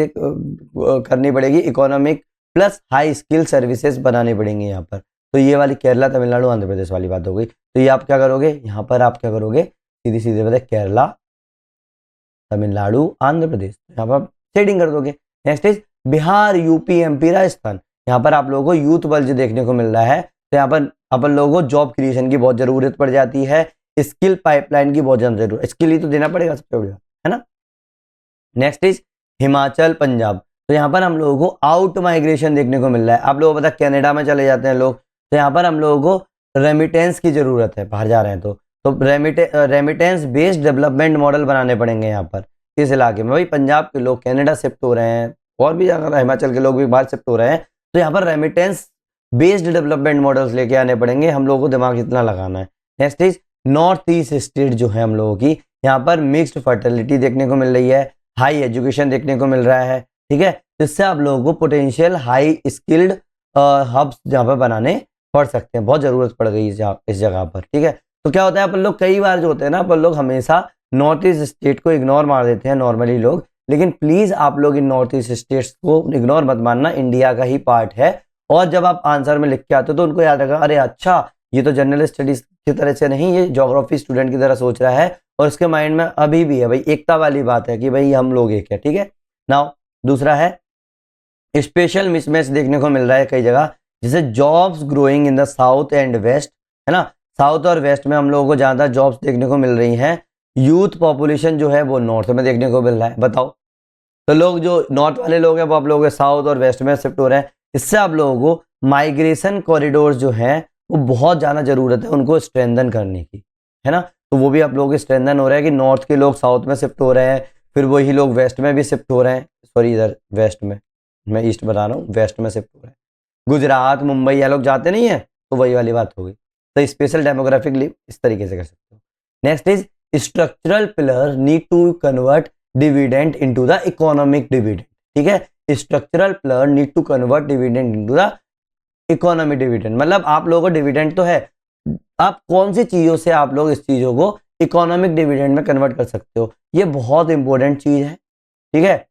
करनी पड़ेगी, economic plus high skill services बनानी पड़ेंगी यहाँ पर। तो ये वाली केरला तमिलनाडु आंध्र प्रदेश वाली बात हो गई। तो ये आप क्या करोगे, यहाँ पर आप क्या करोगे, सीधी सीधे बताए केरला तमिलनाडु आंध्र प्रदेश, यहाँ पर शेडिंग कर दोगे। Next is Bihar, UP, MP, Rajasthan. यहाँ पर आप लोगों को यूथ बल्ज देखने को मिल रहा है। तो यहाँ पर अपन लोगों को जॉब क्रिएशन की बहुत जरूरत पड़ जाती है, स्किल पाइपलाइन की बहुत ज्यादा जरूरत, स्किल ही तो देना पड़ेगा सबसे बढ़िया, है ना। Next is Himachal Punjab. तो यहाँ पर हम लोगों को आउट माइग्रेशन देखने को मिल रहा है। आप लोगों को पता है कनाडा में चले जाते हैं लोग, तो यहाँ पर हम लोगों को रेमिटेंस की जरूरत है, बाहर जा रहे हैं तो रेमिटेंस बेस्ड डेवलपमेंट मॉडल बनाने पड़ेंगे यहाँ पर इस इलाके में। भाई पंजाब के लोग कनाडा शिफ्ट हो रहे हैं और भी अगर हिमाचल के लोग भी बाहर शिफ्ट हो रहे हैं, तो यहाँ पर रेमिटेंस बेस्ड डेवलपमेंट मॉडल्स लेके आने पड़ेंगे, हम लोगों को दिमाग इतना लगाना है। Next is north east state जो है हम लोगों की, यहाँ पर मिक्स्ड फर्टिलिटी देखने को मिल रही है, हाई एजुकेशन देखने को मिल रहा है, ठीक है। जिससे आप लोगों को पोटेंशियल हाई स्किल्ड हब्स जहाँ पर बनाने पड़ सकते हैं, बहुत जरूरत पड़ गई इस जगह पर, ठीक है। तो क्या होता है अपन लोग कई बार जो होते हैं ना, अपन लोग हमेशा नॉर्थ ईस्ट स्टेट को इग्नोर मार देते हैं नॉर्मली लोग, लेकिन प्लीज आप लोग इन नॉर्थ ईस्ट स्टेट्स को इग्नोर मत मानना, इंडिया का ही पार्ट है। और जब आप आंसर में लिख के आते हो तो उनको याद रखा, अरे अच्छा ये तो जनरल स्टडीज की तरह से नहीं, ये ज्योग्राफी स्टूडेंट की तरह सोच रहा है, और उसके माइंड में अभी भी है भाई एकता वाली बात है कि भाई हम लोग एक है, ठीक है। नाउ दूसरा है स्पेशल मिसमैच देखने को मिल रहा है कई जगह, जैसे jobs growing in the south and west, है ना। साउथ और वेस्ट में हम लोगों को ज्यादा जॉब्स देखने को मिल रही हैं, यूथ पॉपुलेशन जो है वो नॉर्थ में देखने को मिल रहा है। बताओ, तो लोग जो नॉर्थ वाले लोग हैं वो आप लोगों के साउथ और वेस्ट में शिफ्ट हो रहे हैं। इससे आप लोगों को माइग्रेशन कॉरिडोर्स जो हैं वो बहुत ज़्यादा ज़रूरत है उनको स्ट्रेंथन करने की, है ना। तो वो भी आप लोगों के स्ट्रेंथन हो रहा है कि नॉर्थ के लोग साउथ में शिफ्ट हो रहे हैं, फिर वही लोग वेस्ट में भी शिफ्ट हो रहे हैं, सॉरी इधर वेस्ट में, मैं ईस्ट बता रहा हूँ, वेस्ट में शिफ्ट हो रहे हैं। गुजरात मुंबई ये लोग जाते नहीं है, तो वही वाली बात हो गई। तो स्पेशल डेमोग्राफिक इस तरीके से कर सकते हो। Next is structural pillar need to convert dividend into the economic dividend, ठीक है। Structural pillar need to convert dividend into the economic dividend, मतलब आप लोगों को डिविडेंड तो है, आप कौन सी चीजों से आप लोग इस चीजों को इकोनॉमिक डिविडेंड में कन्वर्ट कर सकते हो, ये बहुत इंपॉर्टेंट चीज है, ठीक है।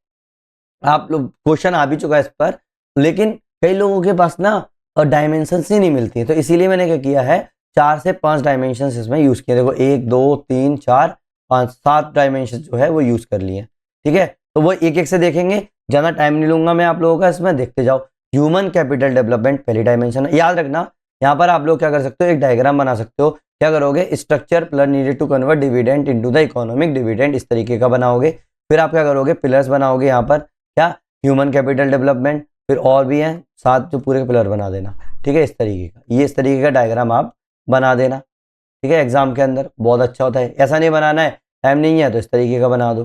आप लोग क्वेश्चन आ भी चुका है इस पर, लेकिन कई लोगों के पास ना डायमेंशन ही नहीं मिलती है, तो इसीलिए मैंने क्या किया है 4 से 5 डायमेंशन इसमें यूज किए। देखो 1 2 3 4 5 7 डायमेंशन जो है वो यूज कर लिए, ठीक है। तो वो एक एक से देखेंगे, ज्यादा टाइम नहीं लूंगा मैं आप लोगों का, इसमें देखते जाओ। ह्यूमन कैपिटल डेवलपमेंट पहली डायमेंशन है, याद रखना। यहाँ पर आप लोग क्या कर सकते हो, एक डायग्राम बना सकते हो। क्या करोगे, structure plus needed to convert dividend into the economic dividend, इस तरीके का बनाओगे। फिर आप क्या करोगे, पिलर्स बनाओगे यहाँ पर, क्या ह्यूमन कैपिटल डेवलपमेंट, फिर और भी हैं 7 जो पूरे पिलर बना देना, ठीक है। इस तरीके का, ये इस तरीके का डायग्राम आप बना देना, ठीक है। एग्जाम के अंदर बहुत अच्छा होता है, ऐसा नहीं बनाना है, टाइम नहीं है तो इस तरीके का बना दो,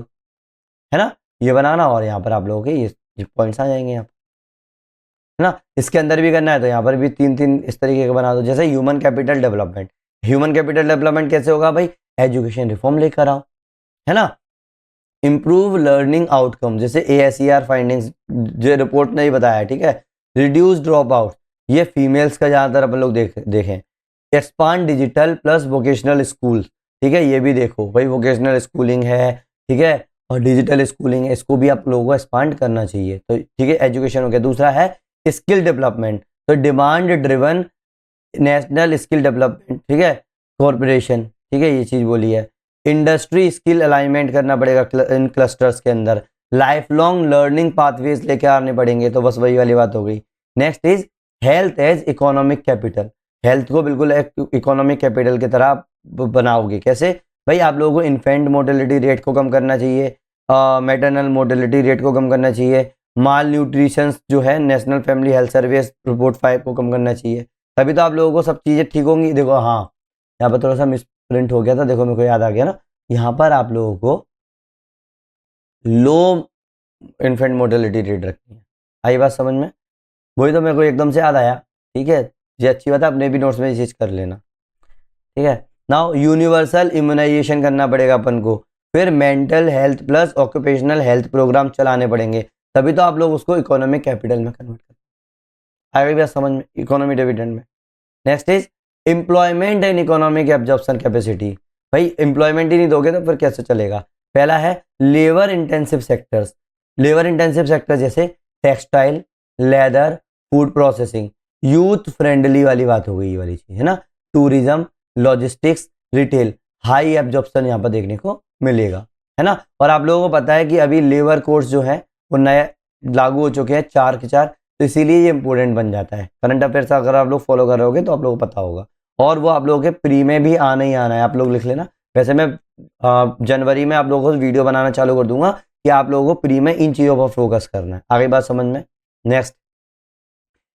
है ना। ये बनाना, और यहाँ पर आप लोगों के ये पॉइंट्स आ जाएंगे यहाँ पर, है ना। इसके अंदर भी करना है तो यहाँ पर भी 3 इस तरीके का बना दो। जैसे human capital development, human capital development कैसे होगा भाई, एजुकेशन रिफॉर्म लेकर आओ, है ना। इंप्रूव लर्निंग आउटकम, जैसे ASER फाइंडिंग्स जो रिपोर्ट ने ही बताया, ठीक है। रिड्यूस ड्रॉप आउट, ये फीमेल्स का ज्यादातर अपन लोग देखें। Expand digital plus vocational school, ठीक है, ये भी देखो भाई, वोकेशनल स्कूलिंग है, ठीक है, और डिजिटल स्कूलिंग है, इसको भी आप लोगों को एक्सपांड करना चाहिए। तो ठीक है, एजुकेशन हो गया। दूसरा है स्किल डेवलपमेंट, तो demand driven national skill development, ठीक है, कॉरपोरेशन, ठीक है, ये चीज बोली है। इंडस्ट्री स्किल अलाइनमेंट करना पड़ेगा इन क्लस्टर्स के अंदर, लाइफ लॉन्ग लर्निंग पाथवेज लेके आने पड़ेंगे, तो बस वही वाली बात हो गई। Next is health as economic capital, health को बिल्कुल एक इकोनॉमिक कैपिटल की तरह बनाओगे। कैसे भाई, आप लोगों को इन्फेंट मोर्टेलिटी रेट को कम करना चाहिए, मैटरनल मोर्टेलिटी रेट को कम करना चाहिए, माल न्यूट्रिशन जो है national family health service report 5 को कम करना चाहिए, तभी तो आप लोगों को सब चीज़ें ठीक होंगी। देखो हाँ, यहाँ पर थोड़ा सा मिस प्रिंट हो गया था, देखो मेरे को याद आ गया ना, यहाँ पर आप लोगों को लो इन्फेंट मोर्टेलिटी रेट रखनी है। आई बात समझ में, वही तो मेरे को एकदम से याद आया, ठीक है। ये अच्छी बात है, अपने भी नोट्स में ये चीज़ कर लेना, ठीक है। नाउ यूनिवर्सल इम्यूनाइजेशन करना पड़ेगा अपन को, फिर mental health plus occupational health programme चलाने पड़ेंगे, तभी तो आप लोग उसको इकोनॉमिक कैपिटल में कन्वर्ट करें। आगे भी समझ में, इकोनॉमिक डिविडेंड में। Next is employment and economic absorption capacity, भाई एम्प्लॉयमेंट ही नहीं दोगे तो फिर कैसे चलेगा। पहला है labour intensive sectors, labour intensive sector जैसे textile, leather, food processing, youth friendly वाली बात हो गई, ये वाली चीज है ना। Tourism, logistics, retail, high absorption यहाँ पर देखने को मिलेगा, है ना। और आप लोगों को पता है कि अभी लेबर कोर्स जो है वो नए लागू हो चुके हैं, 4 के 4, तो इसीलिए ये इंपॉर्टेंट बन जाता है। करंट अफेयर्स अगर आप लोग फॉलो कर रहे होगे तो आप लोगों को पता होगा, और वो आप लोगों के प्री में भी आना ही आना है, आप लोग लिख लेना। वैसे मैं जनवरी में आप लोगों को वीडियो बनाना चालू कर दूंगा कि आप लोगों को प्री में इन चीज़ों पर फोकस करना है। आगे बात समझ में। Next,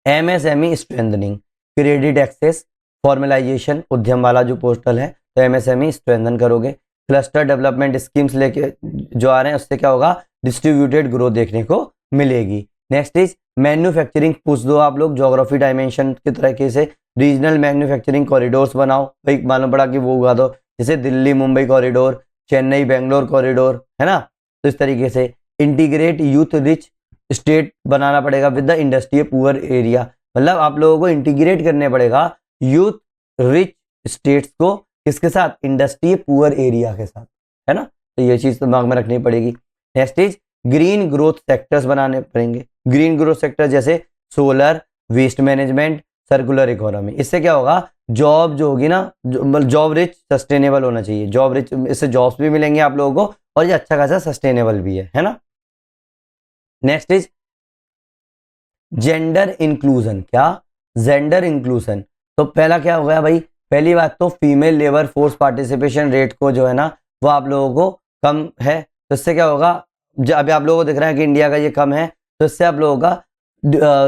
MSME strengthening, credit access, formalisation, Udyam वाला जो पोर्टल है, तो एमएसएमई स्ट्रेंथन करोगे। क्लस्टर डेवलपमेंट स्कीम्स लेके जो आ रहे हैं उससे क्या होगा, डिस्ट्रीब्यूटेड ग्रोथ देखने को मिलेगी। नेक्स्ट इज मैन्युफैक्चरिंग पुश दो आप लोग ज्योग्राफी डायमेंशन के तरीके से, रीजनल मैन्युफैक्चरिंग कॉरिडोर्स बनाओ। भाई मालूम पड़ा कि वो उगा दो, जैसे दिल्ली मुंबई कॉरिडोर, चेन्नई बेंगलोर कॉरिडोर, है ना। तो इस तरीके से इंटीग्रेट यूथ रिच स्टेट बनाना पड़ेगा with the industry poor area, मतलब आप लोगों को इंटीग्रेट करने पड़ेगा यूथ रिच स्टेट्स को, किसके साथ, इंडस्ट्री पुअर एरिया के साथ, है ना। तो ये चीज दिमाग में रखनी पड़ेगी। Next is green growth sectors बनाने पड़ेंगे। ग्रीन ग्रोथ सेक्टर जैसे solar, waste management, circular economy. इससे क्या होगा, जॉब जो होगी ना, जॉब रिच सस्टेनेबल होना चाहिए, जॉब रिच, इससे जॉब्स भी मिलेंगे आप लोगों को और ये अच्छा खासा सस्टेनेबल भी है ना। Next is gender inclusion. क्या, जेंडर इंक्लूजन। तो पहला क्या हो गया भाई, पहली बात तो female labour force participation rate को जो है ना वो आप लोगों को कम है, तो इससे क्या होगा, अभी आप लोगों को दिख रहा है कि इंडिया का ये कम है, तो इससे आप लोगों का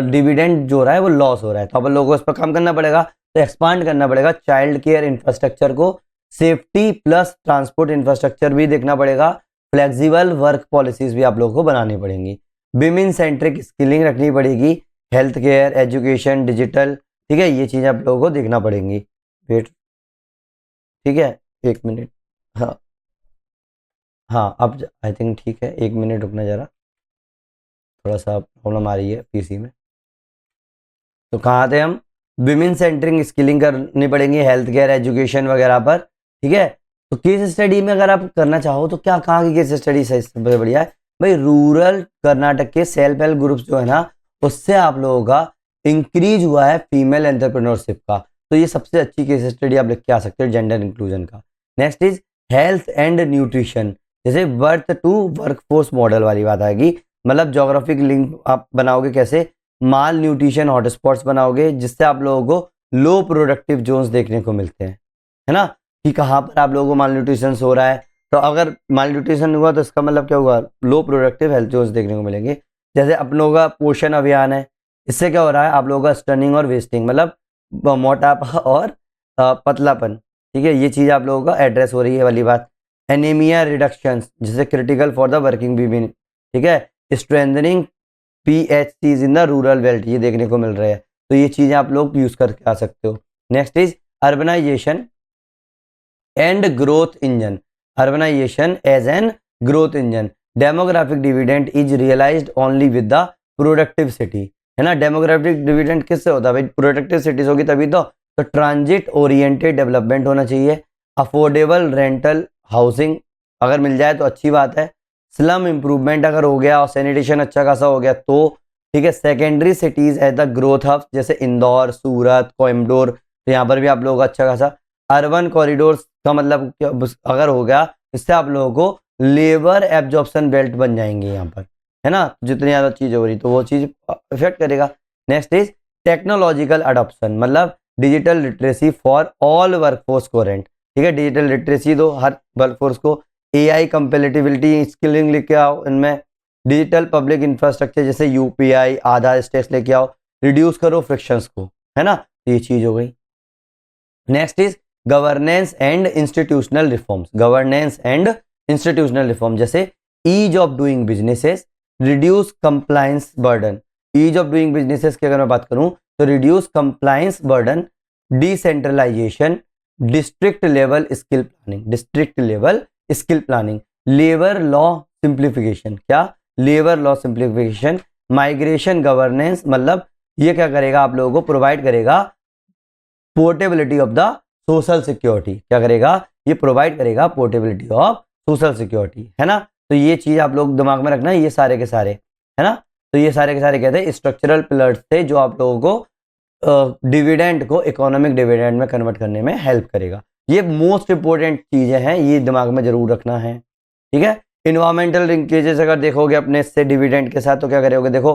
डिविडेंड जो हो रहा है वो लॉस हो रहा है, तो आप लोगों को इस पर कम करना पड़ेगा। तो एक्सपांड करना पड़ेगा चाइल्ड केयर इंफ्रास्ट्रक्चर को, सेफ्टी प्लस ट्रांसपोर्ट इंफ्रास्ट्रक्चर भी देखना पड़ेगा, फ्लेक्सिबल वर्क पॉलिसीज भी आप लोगों को बनानी पड़ेंगी, विमेन सेंट्रिक स्किलिंग रखनी पड़ेगी, हेल्थ केयर, एजुकेशन, डिजिटल, ठीक है, ये चीजें आप लोगों को देखना पड़ेंगी। वेट, ठीक है, एक मिनट, हाँ हाँ अब आई थिंक ठीक है, एक मिनट रुकना जरा, थोड़ा सा प्रॉब्लम आ रही है पीसी में। तो कहाँ थे हम, विमेन सेंटरिंग स्किलिंग करनी पड़ेंगी हेल्थ केयर एजुकेशन वगैरह पर, ठीक है। तो केस स्टडी में अगर आप करना चाहो तो क्या, कहाँ की केस स्टडी सबसे बढ़िया है भाई, रूरल कर्नाटक के सेल्फ हेल्प ग्रुप्स जो है ना, उससे आप लोगों का इंक्रीज हुआ है फीमेल एंटरप्रेन्योरशिप का, तो ये सबसे अच्छी केस स्टडी आप लिख के आ सकते हो जेंडर इंक्लूजन का। Next is health and nutrition, जैसे बर्थ टू वर्कफोर्स मॉडल वाली बात आएगी, मतलब जोग्राफिक लिंक आप बनाओगे कैसे, माल न्यूट्रिशन हॉटस्पॉट्स बनाओगे जिससे आप लोगों को लो प्रोडक्टिव जोन्स देखने को मिलते हैं, है ना, कि कहाँ पर आप लोगों को माल न्यूट्रिशन हो रहा है। तो अगर माल न्यूट्रिशन हुआ तो इसका मतलब क्या हुआ, लो प्रोडक्टिव हेल्थ जोन्स देखने को मिलेंगे। जैसे आप लोगों का पोषण अभियान है, इससे क्या हो रहा है, आप लोगों का स्टनिंग और वेस्टिंग, मतलब मोटापा और पतलापन, ठीक है, ये चीज़ आप लोगों का एड्रेस हो रही है वाली बात। एनीमिया रिडक्शन जिससे critical for the working women, ठीक है, strengthening PHCs in the rural belt, ये देखने को मिल रहे हैं, तो ये चीज़ें आप लोग यूज़ करके आ सकते हो। Next is urbanization and growth engine, urbanization as an growth engine, demographic dividend is realized only with the productive city, है ना। डेमोग्राफिक डिविडेंड किससे होता है भाई, प्रोडक्टिव सिटीज होगी तभी तो ट्रांजिट ओरिएंटेड डेवलपमेंट होना चाहिए, अफोर्डेबल रेंटल हाउसिंग अगर मिल जाए तो अच्छी बात है, स्लम इंप्रूवमेंट अगर हो गया और सैनिटेशन अच्छा खासा हो गया तो ठीक है, secondary cities at the growth hub जैसे इंदौर, सूरत, कोयम्बटूर, तो यहाँ पर भी आप लोगों का अच्छा खासा, अर्बन कॉरिडोर्स का मतलब क्या अगर हो गया, इससे आप लोगों को लेबर एब्जॉर्प्शन बेल्ट बन जाएंगे यहाँ पर, है ना, जितनी ज़्यादा चीज़ हो रही तो वो चीज़ इफेक्ट करेगा। नेक्स्ट इज टेक्नोलॉजिकल अडॉप्शन, मतलब digital literacy for all workforce coherent, ठीक है, डिजिटल लिटरेसी दो हर वर्कफोर्स को, AI कंपेटिबिलिटी स्किलिंग लेके आओ इनमें, डिजिटल पब्लिक इंफ्रास्ट्रक्चर जैसे UPI आधार स्टेक्स लेके आओ, रिड्यूस करो फ्रिक्शंस को, है ना, तो ये चीज़ हो गई। Next is governance and institutional reforms, governance and institutional reform जैसे ease of doing businesses, reduce compliance burden, ease of doing businesses की अगर मैं बात करूं तो reduce compliance burden, decentralisation, district level skill planning, district level skill planning, labour law simplification, क्या, labour law simplification, migration governance, मतलब ये क्या करेगा आप लोगों को प्रोवाइड करेगा portability of the social security, क्या करेगा, ये प्रोवाइड करेगा पोर्टेबिलिटी ऑफ सोशल सिक्योरिटी, है ना। तो ये चीज आप लोग दिमाग में रखना, ये सारे के सारे, है ना, तो ये सारे के सारे कहते हैं स्ट्रक्चरल पिलर्स थे जो आप लोगों को डिविडेंड को इकोनॉमिक डिविडेंड में कन्वर्ट करने में हेल्प करेगा। ये मोस्ट इंपोर्टेंट चीजें हैं, ये दिमाग में जरूर रखना है, ठीक है। इन्वायरमेंटल लिंकेजेस अगर देखोगे अपने से डिविडेंड के साथ तो क्या करोगे, देखो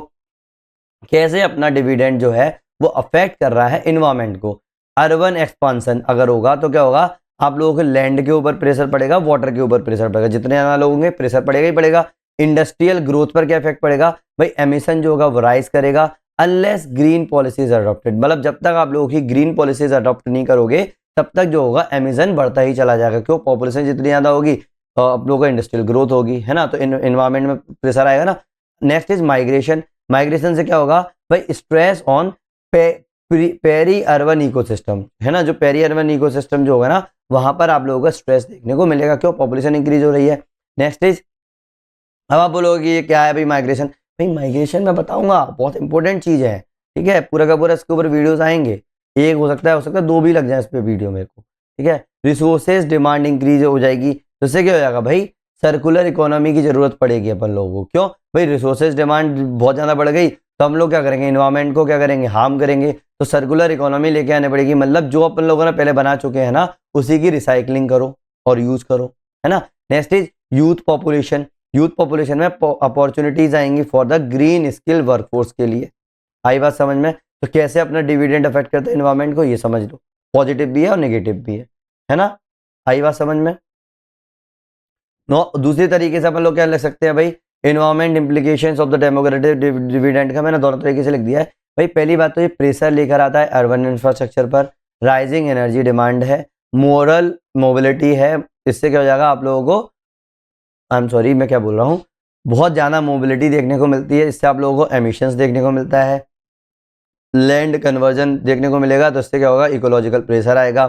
कैसे अपना डिविडेंड जो है वो अफेक्ट कर रहा है इन्वायरमेंट को। अर्बन एक्सपांसन अगर होगा तो क्या होगा, आप लोगों के लैंड के ऊपर प्रेशर पड़ेगा, वाटर के ऊपर प्रेशर पड़ेगा, जितने ज्यादा लोग होंगे प्रेशर पड़ेगा ही पड़ेगा। इंडस्ट्रियल ग्रोथ पर क्या इफेक्ट पड़ेगा भाई, एमिशन जो होगा वो राइज करेगा। अनलेस ग्रीन पॉलिसीज अडॉप्टेड, मतलब जब तक आप लोगों की ग्रीन पॉलिसीज अडॉप्ट नहीं करोगे तब तक जो होगा एमिशन बढ़ता ही चला जाएगा। क्यों, पॉपुलेशन जितनी ज्यादा होगी तो आप लोगों का इंडस्ट्रियल ग्रोथ होगी, है ना, तो इन्वायरमेंट में प्रेशर आएगा ना। Next is migration. माइग्रेशन से क्या होगा भाई, stress on peri urban ecosystem, है ना, जो पेरी अर्बन इकोसिस्टम जो होगा ना वहां पर आप लोगों को स्ट्रेस देखने को मिलेगा। क्यों, पॉपुलेशन इंक्रीज हो रही है। नेक्स्ट इज, अब आप बोलोगे कि ये क्या है भाई माइग्रेशन, भाई माइग्रेशन मैं बताऊंगा, बहुत इंपॉर्टेंट चीज है, ठीक है, पूरा का पूरा इसके ऊपर वीडियोस आएंगे, एक हो सकता है दो भी लग जाए इस पे वीडियो मेरे को, ठीक है। रिसोर्सेज डिमांड इंक्रीज हो जाएगी, तो इससे क्या हो जाएगा भाई, सर्कुलर इकोनॉमी की जरूरत पड़ेगी अपन लोगों को। क्यों भाई, रिसोर्सेज डिमांड बहुत ज्यादा बढ़ गई तो हम लोग क्या करेंगे, इन्वायरमेंट को क्या करेंगे, हार्म करेंगे, तो सर्कुलर इकोनॉमी लेके आने पड़ेगी। मतलब जो अपन लोगों ने पहले बना चुके हैं ना उसी की रिसाइकलिंग करो और यूज करो, है ना। Next is youth population. Youth population में अपॉर्चुनिटीज आएंगी for the green skill workforce के लिए। आई बात समझ में, तो कैसे अपना डिविडेंड अफेक्ट करता है एनवायरमेंट को, ये समझ लो, पॉजिटिव भी है और नेगेटिव भी है ना। आई बात समझ में। नो, दूसरी तरीके से अपन लोग क्या लिख सकते हैं भाई, environment implications of the democratic dividend का मैंने दोनों तरीके से लिख दिया है भाई। पहली बात तो ये प्रेशर लेकर आता है अर्बन इंफ्रास्ट्रक्चर पर, राइजिंग एनर्जी डिमांड है, मोरल मोबिलिटी है, इससे क्या हो जाएगा आप लोगों को, आई एम सॉरी मैं क्या बोल रहा हूँ, बहुत ज़्यादा मोबिलिटी देखने को मिलती है, इससे आप लोगों को एमिशंस देखने को मिलता है, लैंड कन्वर्जन देखने को मिलेगा, तो इससे क्या होगा, इकोलॉजिकल प्रेशर आएगा,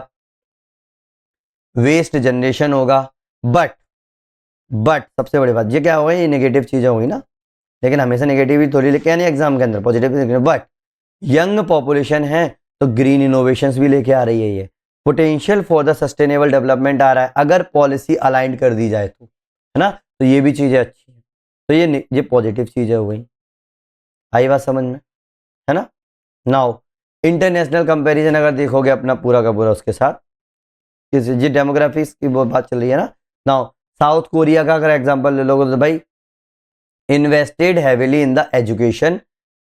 वेस्ट जनरेशन होगा। बट सबसे बड़ी बात ये क्या होगा, ये नेगेटिव चीज़ें होगी ना, लेकिन हमेशा नेगेटिव ही थोड़ी लिखे नहीं एग्जाम के अंदर, पॉजिटिव। बट यंग पॉपुलेशन है तो ग्रीन इनोवेशंस भी लेके आ रही है, ये potential for the sustainable development आ रहा है अगर पॉलिसी अलाइन कर दी जाए तो, है ना, तो ये भी चीज़ें अच्छी है, तो ये पॉजिटिव चीज़ें हो गई। आई बात समझ में, है ना। नाउ इंटरनेशनल कंपैरिजन अगर देखोगे अपना पूरा का पूरा उसके साथ, जी डेमोग्राफिक्स की वो बात चल रही है ना। नाउ साउथ कोरिया का अगर एग्जांपल ले लोगे तो भाई invested heavily in the education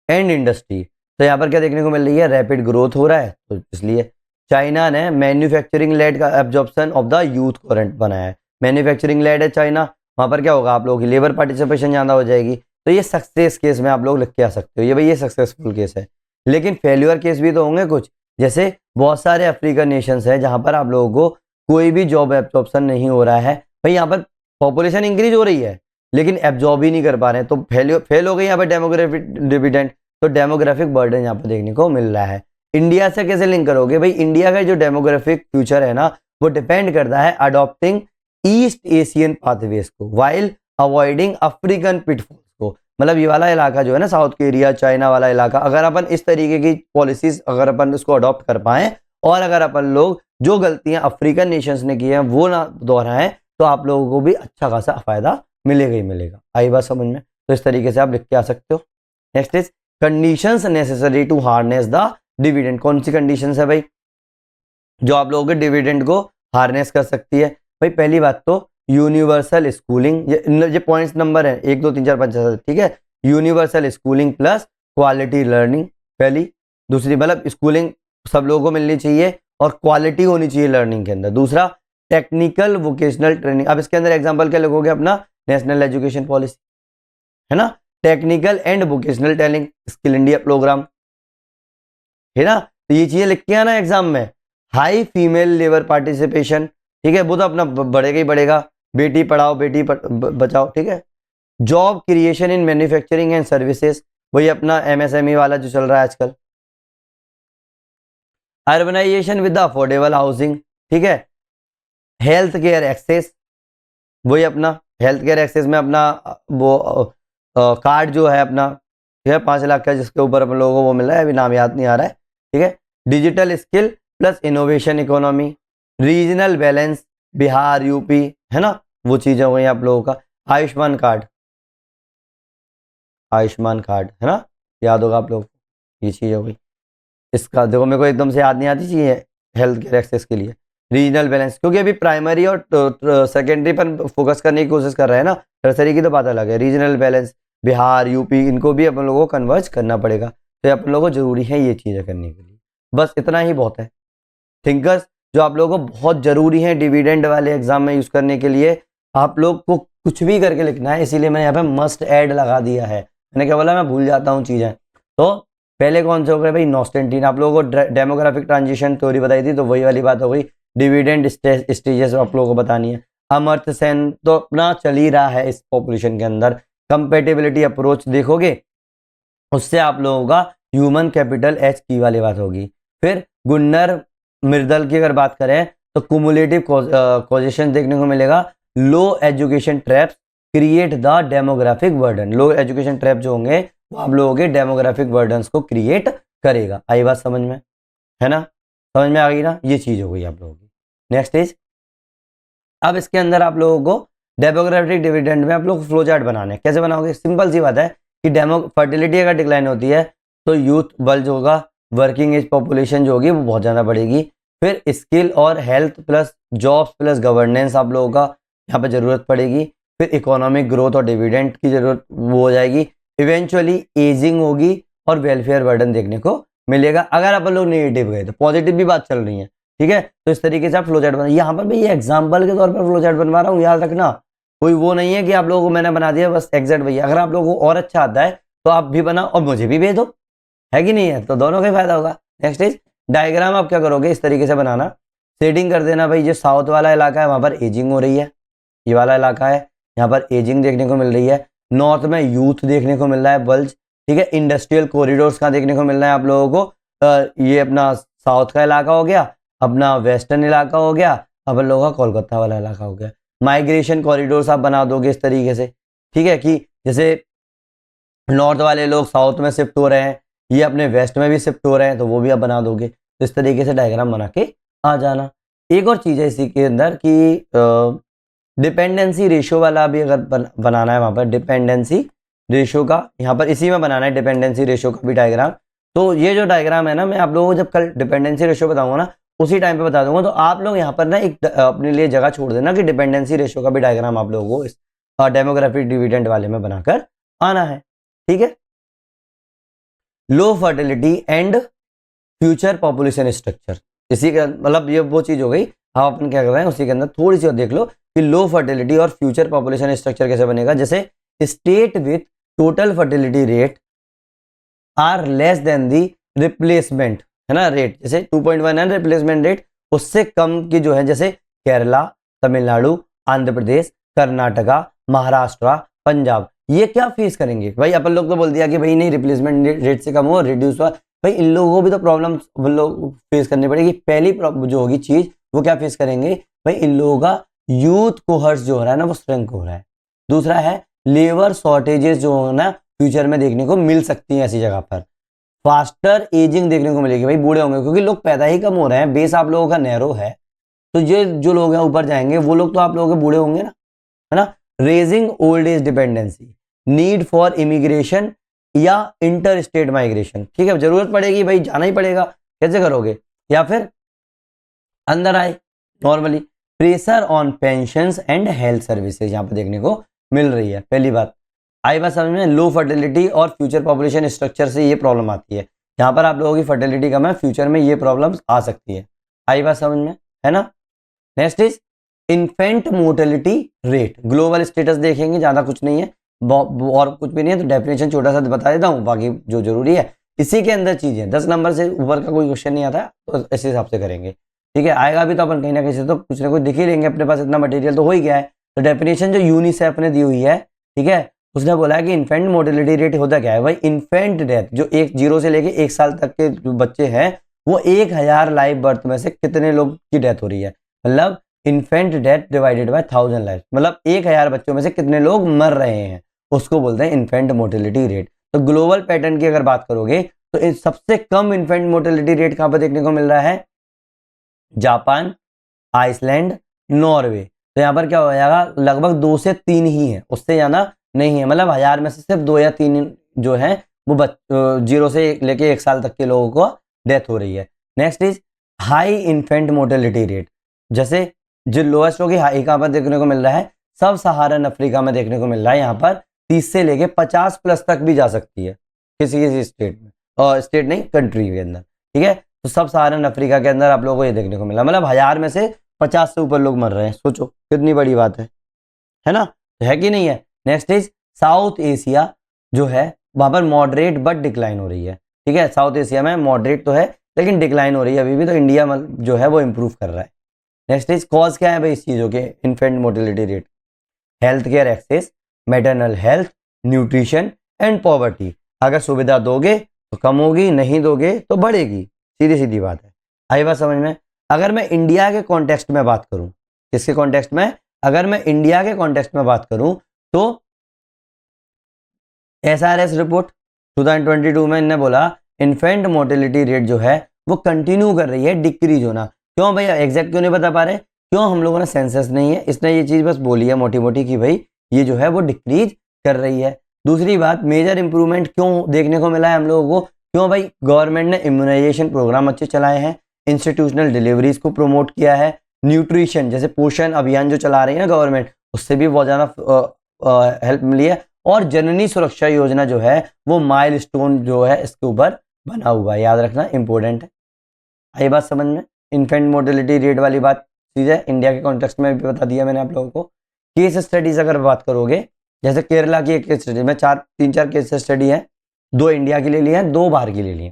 and industry, तो यहाँ पर क्या देखने को मिल रही है, रैपिड ग्रोथ हो रहा है, तो इसलिए चाइना ने मैन्युफैक्चरिंग लेड का absorption of the youth current बनाया है। मैन्युफैक्चरिंग लेड है चाइना, वहाँ पर क्या होगा, आप लोगों की लेबर पार्टिसिपेशन ज़्यादा हो जाएगी, तो ये सक्सेस केस में आप लोग लिख के आ सकते हो, ये भाई ये सक्सेसफुल केस है। लेकिन फेल्यूर केस भी तो होंगे कुछ, जैसे बहुत सारे अफ्रीकन नेशंस हैं जहाँ पर आप लोगों को कोई भी जॉब एब्जॉर्प्शन नहीं हो रहा है भाई, यहाँ पर पॉपुलेशन इंक्रीज हो रही है लेकिन एब्जॉर्ब ही नहीं कर पा रहे हैं, तो फेल हो गई यहाँ पर डेमोग्राफिक डिविडेंड, तो डेमोग्राफिक बर्डन यहाँ पर देखने को मिल रहा है। इंडिया से कैसे लिंक करोगे भाई, इंडिया का जो डेमोग्राफिक फ्यूचर है ना वो डिपेंड करता है अडॉप्टिंग ईस्ट एशियन पाथवेज को वाइल अवॉइडिंग अफ्रीकन पिटफॉल्स को। मतलब ये वाला इलाका जो है ना साउथ कोरिया चाइना वाला इलाका, अगर अपन इस तरीके की पॉलिसीज अगर अपन इसको अडॉप्ट कर पाए और अगर अपन लोग जो गलतियां अफ्रीकन नेशंस ने की हैं वो ना दोहराएं तो आप लोगों को भी अच्छा खासा फायदा मिलेगा ही मिलेगा। आई बात समझ में, तो इस तरीके से आप लिख के आ सकते हो। Next is conditions necessary to harness the dividend. कौन सी कंडीशंस है भाई जो आप लोगों के डिविडेंड को हार्नेस कर सकती है। भाई पहली बात तो यूनिवर्सल स्कूलिंग, ये पॉइंट्स नंबर है 1 2 3 4 5 6, ठीक है। Universal schooling plus quality learning पहली। दूसरी मतलब स्कूलिंग सब लोगों को मिलनी चाहिए और क्वालिटी होनी चाहिए लर्निंग के अंदर। दूसरा टेक्निकल वोकेशनल ट्रेनिंग, अब इसके अंदर एग्जांपल क्या लिखोगे अपना नेशनल एजुकेशन पॉलिसी, है ना, technical and vocational training skill India program, है ना, तो ये चीजें लिख के आना एग्जाम में। हाई फीमेल लेबर पार्टिसिपेशन, ठीक है, वो तो अपना बढ़ेगा ही बढ़ेगा, बेटी पढ़ाओ बेटी बचाओ, ठीक है। Job creation in manufacturing and services, वही अपना एमएसएमई वाला जो चल रहा है आजकल। Urbanization with the affordable housing, ठीक है। हेल्थ केयर एक्सेस, वही अपना हेल्थ केयर एक्सेस में अपना वो कार्ड जो है अपना, ठीक है, 5 लाख का जिसके ऊपर अपन लोगों को वो मिल रहा है, अभी नाम याद नहीं आ रहा है, ठीक है। Digital skill plus innovation economy, regional balance Bihar UP, है ना, वो चीजें हो गई आप लोगों का। आयुष्मान कार्ड, आयुष्मान कार्ड, है ना, याद होगा आप लोग, ये चीज हो गई। इसका देखो मेरे को एकदम से याद नहीं आती चीजें हेल्थ केयर एक्सेस के लिए। रीजनल बैलेंस, क्योंकि अभी प्राइमरी और सेकेंडरी पर फोकस करने की कोशिश कर रहे हैं ना, टर्सरी की तो बात अलग है। रीजनल बैलेंस, बिहार, यूपी, इनको भी अपन लोगों को कन्वर्ज करना पड़ेगा। तो अपन लोगों को जरूरी है ये चीज़ें करने के लिए। बस इतना ही बहुत है। थिंकर्स जो आप लोगों को बहुत जरूरी है डिविडेंड वाले एग्जाम में यूज करने के लिए, आप लोग को कुछ भी करके लिखना है, इसीलिए मैंने यहाँ पे मस्ट ऐड लगा दिया है। मैंने क्या बोला, मैं भूल जाता हूँ चीजें। तो पहले कौन से हो गए भाई, नॉस्टेंटीन। आप लोगों को डेमोग्राफिक ट्रांजिशन थ्योरी बताई थी, तो वही वाली बात हो गई। डिविडेंड स्टेजेस आप लोगों को बतानी है। अमर्त्य सेन तो अपना चल ही रहा है इस पॉपुलेशन के अंदर। कंपेटेबिलिटी अप्रोच देखोगे, उससे आप लोगों का ह्यूमन कैपिटल एच की वाली बात होगी। फिर गुन्नर मिर्दल की अगर बात करें तो कुमुलेटिव कॉजेशन देखने को मिलेगा। Low education traps create the demographic burden. Low education trap जो होंगे वो आप लोगों के डेमोग्राफिक बर्डन को क्रिएट करेगा। आई बात समझ में, है ना? समझ में आ गई ना? ये चीज हो गई आप लोगों की। नेक्स्ट इज, अब इसके अंदर आप लोगों को डेमोग्राफिक डिविडेंड में आप लोग फ्लो चार्ट बनाने हैं। कैसे बनाओगे? सिंपल सी बात है कि डेमो फर्टिलिटी अगर डिक्लाइन होती है तो यूथ बल्ज होगा, वर्किंग एज पॉपुलेशन जो होगी वो बहुत ज़्यादा बढ़ेगी। फिर स्किल और health plus jobs plus governance आप लोगों का यहाँ पर ज़रूरत पड़ेगी। फिर इकोनॉमिक ग्रोथ और डिविडेंड की ज़रूरत वो हो जाएगी। इवेंचुअली एजिंग होगी और वेलफेयर बर्डन देखने को मिलेगा। अगर अपन लोग नेगेटिव गए तो पॉजिटिव भी बात चल रही है, ठीक है? तो इस तरीके से आप फ्लो चार्ट बना। यहाँ पर भी ये एग्जाम्पल के तौर पर फ्लो चार्ट बनवा रहा हूँ, याद रखना। कोई वो नहीं है कि आप लोगों को मैंने बना दिया बस एग्जैक्ट भैया। अगर आप लोगों को और अच्छा आता है तो आप भी बनाओ और मुझे भी भेज दो, है कि नहीं है? तो दोनों का ही फायदा होगा। Next is diagram. आप क्या करोगे, इस तरीके से बनाना, शेडिंग कर देना। भाई जो साउथ वाला इलाका है वहां पर एजिंग हो रही है, ये वाला इलाका है, यहाँ पर एजिंग देखने को मिल रही है। नॉर्थ में यूथ देखने को मिल रहा है, बल्ज, ठीक है। इंडस्ट्रियल कॉरिडोर्स का देखने को मिल रहा है आप लोगों को। ये अपना साउथ का इलाका हो गया, अपना वेस्टर्न इलाका हो गया, अपन लोगों का कोलकाता वाला इलाका हो गया। माइग्रेशन कॉरिडोर्स आप बना दोगे इस तरीके से, ठीक है, कि जैसे नॉर्थ वाले लोग साउथ में शिफ्ट हो रहे हैं, ये अपने वेस्ट में भी शिफ्ट हो रहे हैं, तो वो भी आप बना दोगे। तो इस तरीके से डायग्राम बना के आ जाना। एक और चीज़ है इसी के अंदर कि डिपेंडेंसी रेशियो वाला भी अगर बनाना है, वहाँ पर डिपेंडेंसी रेशियो का यहाँ पर इसी में बनाना है, डिपेंडेंसी रेशियो का भी डायग्राम। तो ये जो डायग्राम है ना, मैं आप लोगों को जब कल डिपेंडेंसी रेशियो बताऊंगा ना, उसी टाइम पे बता दूंगा। तो आप लोग यहाँ पर ना एक अपने लिए जगह छोड़ देना कि डिपेंडेंसी रेशियो का भी डायग्राम आप लोगों को इस डेमोग्राफिक डिविडेंड वाले में बनाकर आना है, ठीक है। लो fertility and future population structure, इसी का मतलब ये वो चीज हो गई। हम अपन क्या कर रहे हैं उसी के अंदर थोड़ी सी और देख लो कि लो फर्टिलिटी और फ्यूचर पॉपुलेशन स्ट्रक्चर कैसे बनेगा। जैसे state with total fertility rate are less than the replacement, है ना, रेट। जैसे 2.1 है रिप्लेसमेंट रेट, उससे कम की जो है, जैसे केरला, तमिलनाडु, आंध्र प्रदेश, कर्नाटका, महाराष्ट्र, पंजाब, ये क्या फेस करेंगे भाई? अपन लोग तो बोल दिया कि भाई नहीं रिप्लेसमेंट रेट से कम हो, रिड्यूस हुआ। भाई इन लोगों को भी तो प्रॉब्लम लोग फेस करनी पड़ेगी। पहली जो होगी चीज वो क्या फेस करेंगे भाई? इन लोगों का यूथ कोहर्ट्स जो हो रहा है ना वो श्रिंक हो रहा है। दूसरा है लेबर शॉर्टेजेस जो है ना फ्यूचर में देखने को मिल सकती है ऐसी जगह पर। फास्टर एजिंग देखने को मिलेगी, भाई बूढ़े होंगे क्योंकि लोग पैदा ही कम हो रहे हैं। बेस आप लोगों का नैरो है, तो ये जो लोग हैं ऊपर जाएंगे वो लोग तो आप लोगों के बूढ़े होंगे ना, है ना। Raising old age dependency, need for immigration या इंटर स्टेट माइग्रेशन, ठीक है, जरूरत पड़ेगी भाई, जाना ही पड़ेगा। कैसे करोगे? या फिर अंदर आए normally pressure on pensions and health services यहाँ पे देखने को मिल रही है। पहली बात आई बात समझ में, लो फर्टिलिटी और फ्यूचर पॉपुलेशन स्ट्रक्चर से ये प्रॉब्लम आती है। यहाँ पर आप लोगों की फर्टिलिटी कम है, फ्यूचर में ये प्रॉब्लम्स आ सकती है। आई बात समझ में, है ना। Next is infant mortality rate, global status देखेंगे, ज्यादा कुछ नहीं है और कुछ भी नहीं है, तो डेफिनेशन छोटा सा बता देता हूँ, बाकी जो जरूरी है इसी के अंदर चीजें। 10 नंबर से ऊपर का कोई क्वेश्चन नहीं आता, तो इस हिसाब से करेंगे, ठीक है। आएगा भी तो अपन कहीं ना कहीं से तो कुछ ना कुछ दिख ही लेंगे, अपने पास इतना मटेरियल तो हो ही गया है। तो डेफिनेशन जो यूनिसेफ ने दी हुई है, ठीक है, उसने बोला है कि इन्फेंट मोर्टेलिटी रेट होता क्या है भाई? इन्फेंट डेथ, जो 0 से लेके 1 साल तक के जो बच्चे हैं, वो 1000 लाइव बर्थ में से कितने लोग की डेथ हो रही है। मतलब infant death divided by 1000 life, मतलब 1000 बच्चों में से कितने लोग मर रहे हैं, उसको बोलते हैं इन्फेंट मोर्टेलिटी रेट। तो ग्लोबल पैटर्न की अगर बात करोगे तो सबसे कम इन्फेंट मोर्टेलिटी रेट कहां पर देखने को मिल रहा है? Japan, Iceland, Norway. तो यहाँ पर क्या हो जाएगा, लगभग 2 से 3 ही है, उससे ज्यादा नहीं है। मतलब 1000 में से सिर्फ 2 या 3 जो है वो 0 से लेके 1 साल तक के लोगों को डेथ हो रही है। Next is high infant mortality rate, जैसे जो लोएस्ट होगी हाई कहां पर देखने को मिल रहा है? सब सहारन अफ्रीका में देखने को मिल रहा है यहाँ पर 30 से लेके 50 प्लस तक भी जा सकती है किसी किसी स्टेट में, और स्टेट नहीं कंट्री के अंदर, ठीक है। तो सब सहारन अफ्रीका के अंदर आप लोगों को ये देखने को मिला, मतलब 1000 में से 50 से ऊपर लोग मर रहे हैं, सोचो कितनी बड़ी बात है ना, है कि नहीं है। नेक्स्ट इज साउथ एशिया जो है वहां पर मॉडरेट बट डिक्लाइन हो रही है, ठीक है। साउथ एशिया में मॉडरेट तो है लेकिन डिक्लाइन हो रही है अभी भी, तो इंडिया जो है वो इंप्रूव कर रहा है। नेक्स्ट इज कॉज क्या है भाई इस चीज़ों के, infant mortality rate, health care access, maternal health, nutrition and poverty. अगर सुविधा दोगे तो कम होगी, नहीं दोगे तो बढ़ेगी, सीधी सीधी बात है। आई बात समझ में। अगर मैं इंडिया के कॉन्टेक्स्ट में बात करूं, किसके कॉन्टेक्स्ट में, अगर मैं इंडिया के कॉन्टेक्स्ट में बात करूं तो एसआरएस रिपोर्ट 2022 में इन्होंने बोला इन्फेंट मोर्टेलिटी रेट जो है वो कंटिन्यू कर रही है डिक्रीज होना। क्यों भैया, एग्जैक्ट क्यों नहीं बता पा रहे, क्यों, हम लोगों ने सेंसस नहीं है, इसने ये चीज बस बोली है मोटी मोटी कि भाई ये जो है वो डिक्रीज कर रही है। दूसरी बात, मेजर इंप्रूवमेंट क्यों देखने को मिला है हम लोगों को, क्यों भाई, गवर्नमेंट ने इम्यूनाइजेशन प्रोग्राम अच्छे चलाए हैं, इंस्टीट्यूशनल डिलीवरीज को प्रमोट किया है, न्यूट्रिशन जैसे पोषण अभियान जो चला रही है ना गवर्नमेंट, उससे भी बहुत ज़्यादा हेल्प मिली है, और जननी सुरक्षा योजना जो है वो माइलस्टोन जो है इसके ऊपर बना हुआ है, याद रखना इंपॉर्टेंट है। आई बात समझ में। इन्फेंट मोर्टेलिटी रेट वाली बात चीज़ है, इंडिया के कॉन्टेक्स्ट में भी बता दिया मैंने आप लोगों को। केस स्टडीज अगर बात करोगे, जैसे केरला की एक केस स्टडी में 3-4 केस स्टडी है, 2 इंडिया के लिए लिए हैं, 2 बाहर के लिए लिए।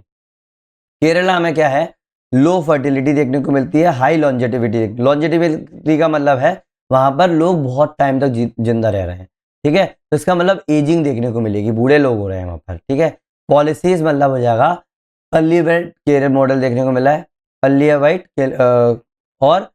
केरला में क्या है, लो फर्टिलिटी देखने को मिलती है, हाई लॉन्जेटिविटी। लॉन्जेटिविटी का मतलब है वहां पर लोग बहुत टाइम तक जिंदा रह रहे हैं, ठीक है। तो इसका मतलब एजिंग देखने को मिलेगी, बूढ़े लोग हो रहे हैं वहां पर, ठीक है। पॉलिसीज मतलब हो जाएगा अर्ली वाइट केयर मॉडल देखने को मिला है, अर्ली वाइट और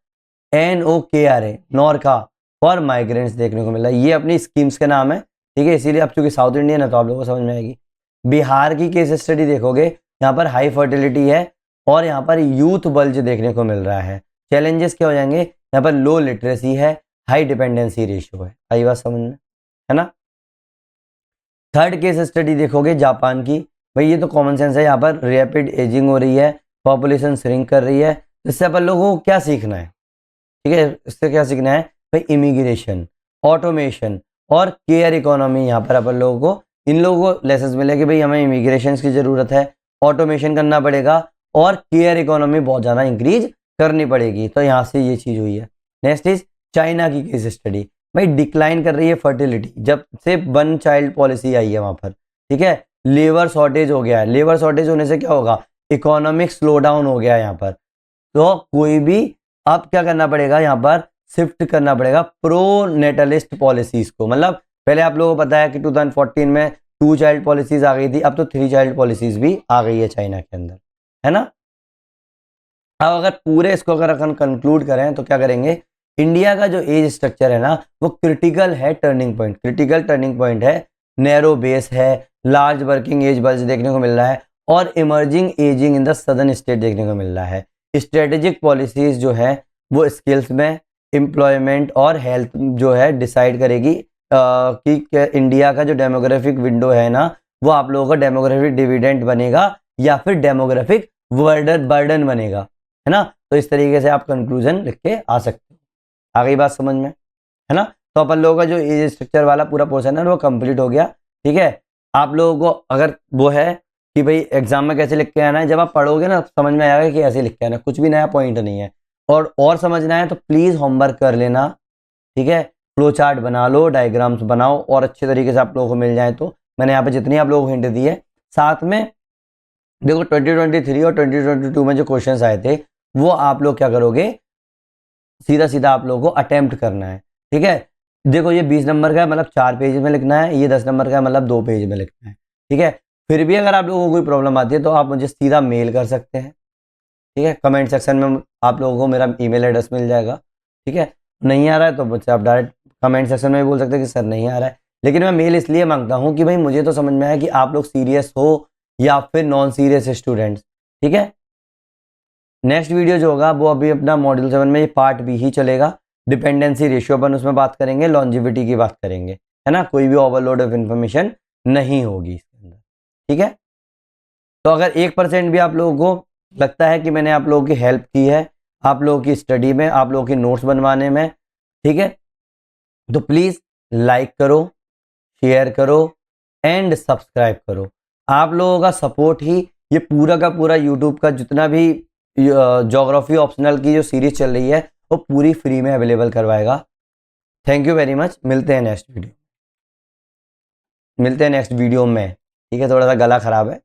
NOKRA नॉर्का फॉर माइग्रेंट्स देखने को मिला है। ये अपनी स्कीम्स के नाम है, ठीक है। इसीलिए अब चूंकि साउथ इंडियन है तो आप लोगों को समझ में आएगी। बिहार की केस स्टडी देखोगे, यहाँ पर हाई फर्टिलिटी है और यहाँ पर यूथ बल्ज देखने को मिल रहा है। चैलेंजेस क्या हो जाएंगे, यहाँ पर लो लिटरेसी है, हाई डिपेंडेंसी रेशियो है। आई बात समझ में, है ना। थर्ड केस स्टडी देखोगे जापान की, भाई ये तो कॉमन सेंस है, यहाँ पर रैपिड एजिंग हो रही है, पॉपुलेशन श्रिंक कर रही है। इससे अपन लोगों को क्या सीखना है, ठीक है, इससे क्या सीखना है भाई, इमिग्रेशन, ऑटोमेशन और केयर इकोनॉमी। यहाँ पर अपन लोगों को, इन लोगों को लेसन मिले कि भाई हमें इमिग्रेशन की जरूरत है, ऑटोमेशन करना पड़ेगा और केयर इकोनॉमी बहुत ज़्यादा इंक्रीज करनी पड़ेगी। तो यहाँ से ये चीज़ हुई है। नेक्स्ट इज चाइना की केस स्टडी, भाई डिक्लाइन कर रही है फर्टिलिटी जब से 1 चाइल्ड पॉलिसी आई है वहाँ पर, ठीक है। लेबर शॉर्टेज हो गया है, लेबर शॉर्टेज होने से क्या होगा, इकोनॉमिक स्लो डाउन हो गया है यहाँ पर। तो कोई भी अब क्या करना पड़ेगा, यहाँ पर शिफ्ट करना पड़ेगा प्रो नेटलिस्ट पॉलिसीज को। मतलब पहले आप लोगों को पता है कि 2014 में 2 चाइल्ड पॉलिसीज आ गई थी, अब तो 3 चाइल्ड पॉलिसीज भी आ गई है चाइना के अंदर, है ना। अब अगर पूरे इसको अगर अपन कंक्लूड करें तो क्या करेंगे, इंडिया का जो एज स्ट्रक्चर है ना वो क्रिटिकल है, turning point, critical turning point है, नैरो बेस है, लार्ज वर्किंग एज बल्ज देखने को मिल रहा है और emerging ageing in the southern state देखने को मिल रहा है। स्ट्रेटेजिक पॉलिसीज जो है वो स्किल्स में, एम्प्लॉयमेंट और हेल्थ जो है डिसाइड करेगी कि इंडिया का जो डेमोग्राफिक विंडो है ना वो आप लोगों का डेमोग्राफिक डिविडेंड बनेगा या फिर डेमोग्राफिक बर्डन बनेगा, है ना। तो इस तरीके से आप कंक्लूजन लिख के आ सकते हो। आ गई बात समझ में, है ना। तो अपन लोगों का जो एज स्ट्रक्चर वाला पूरा पोर्शन है वो कंप्लीट हो गया, ठीक है। आप लोगों को अगर वो है कि भाई एग्जाम में कैसे लिख के आना है, जब आप पढ़ोगे ना समझ में आएगा कि ऐसे लिख के आना, कुछ भी नया पॉइंट नहीं है। और समझना है तो प्लीज़ होमवर्क कर लेना, ठीक है। फ्लो चार्ट बना लो, डायग्राम्स बनाओ और अच्छे तरीके से आप लोगों को मिल जाए। तो मैंने यहाँ पे जितनी आप लोगों को हिंट दी है, साथ में देखो 2023 और 2022 में जो क्वेश्चंस आए थे वो आप लोग क्या करोगे, सीधा सीधा आप लोगों को अटेम्प्ट करना है, ठीक है। देखो ये 20 नंबर का है, मतलब 4 पेज में लिखना है, ये 10 नंबर का है, मतलब 2 पेज में लिखना है, ठीक है। फिर भी अगर आप लोगों को कोई प्रॉब्लम आती है तो आप मुझे सीधा मेल कर सकते हैं, ठीक है। कमेंट सेक्शन में आप लोगों को मेरा ईमेल एड्रेस मिल जाएगा, ठीक है। नहीं आ रहा है तो मुझसे आप डायरेक्ट कमेंट सेक्शन में भी बोल सकते हैं कि सर नहीं आ रहा है। लेकिन मैं मेल इसलिए मांगता हूँ कि भाई मुझे तो समझ में आया कि आप लोग सीरियस हो या फिर नॉन सीरियस स्टूडेंट्स, ठीक है। नेक्स्ट वीडियो जो होगा वो अभी अपना मॉड्यूल 7 में ये पार्ट बी ही चलेगा, डिपेंडेंसी रेशियो अपन उसमें बात करेंगे, लॉन्जिविटी की बात करेंगे, है ना। कोई भी ओवरलोड ऑफ इन्फॉर्मेशन नहीं होगी इसके अंदर, ठीक है। तो अगर 1% भी आप लोगों को लगता है कि मैंने आप लोगों की हेल्प की है, आप लोगों की स्टडी में, आप लोगों की नोट्स बनवाने में, ठीक है, तो प्लीज़ लाइक करो, शेयर करो एंड सब्सक्राइब करो। आप लोगों का सपोर्ट ही ये पूरा का पूरा यूट्यूब का जितना भी ज्योग्राफी ऑप्शनल की जो सीरीज चल रही है वो पूरी फ्री में अवेलेबल करवाएगा। Thank you very much. मिलते हैं नेक्स्ट वीडियो में। ठीक है, थोड़ा सा गला खराब है।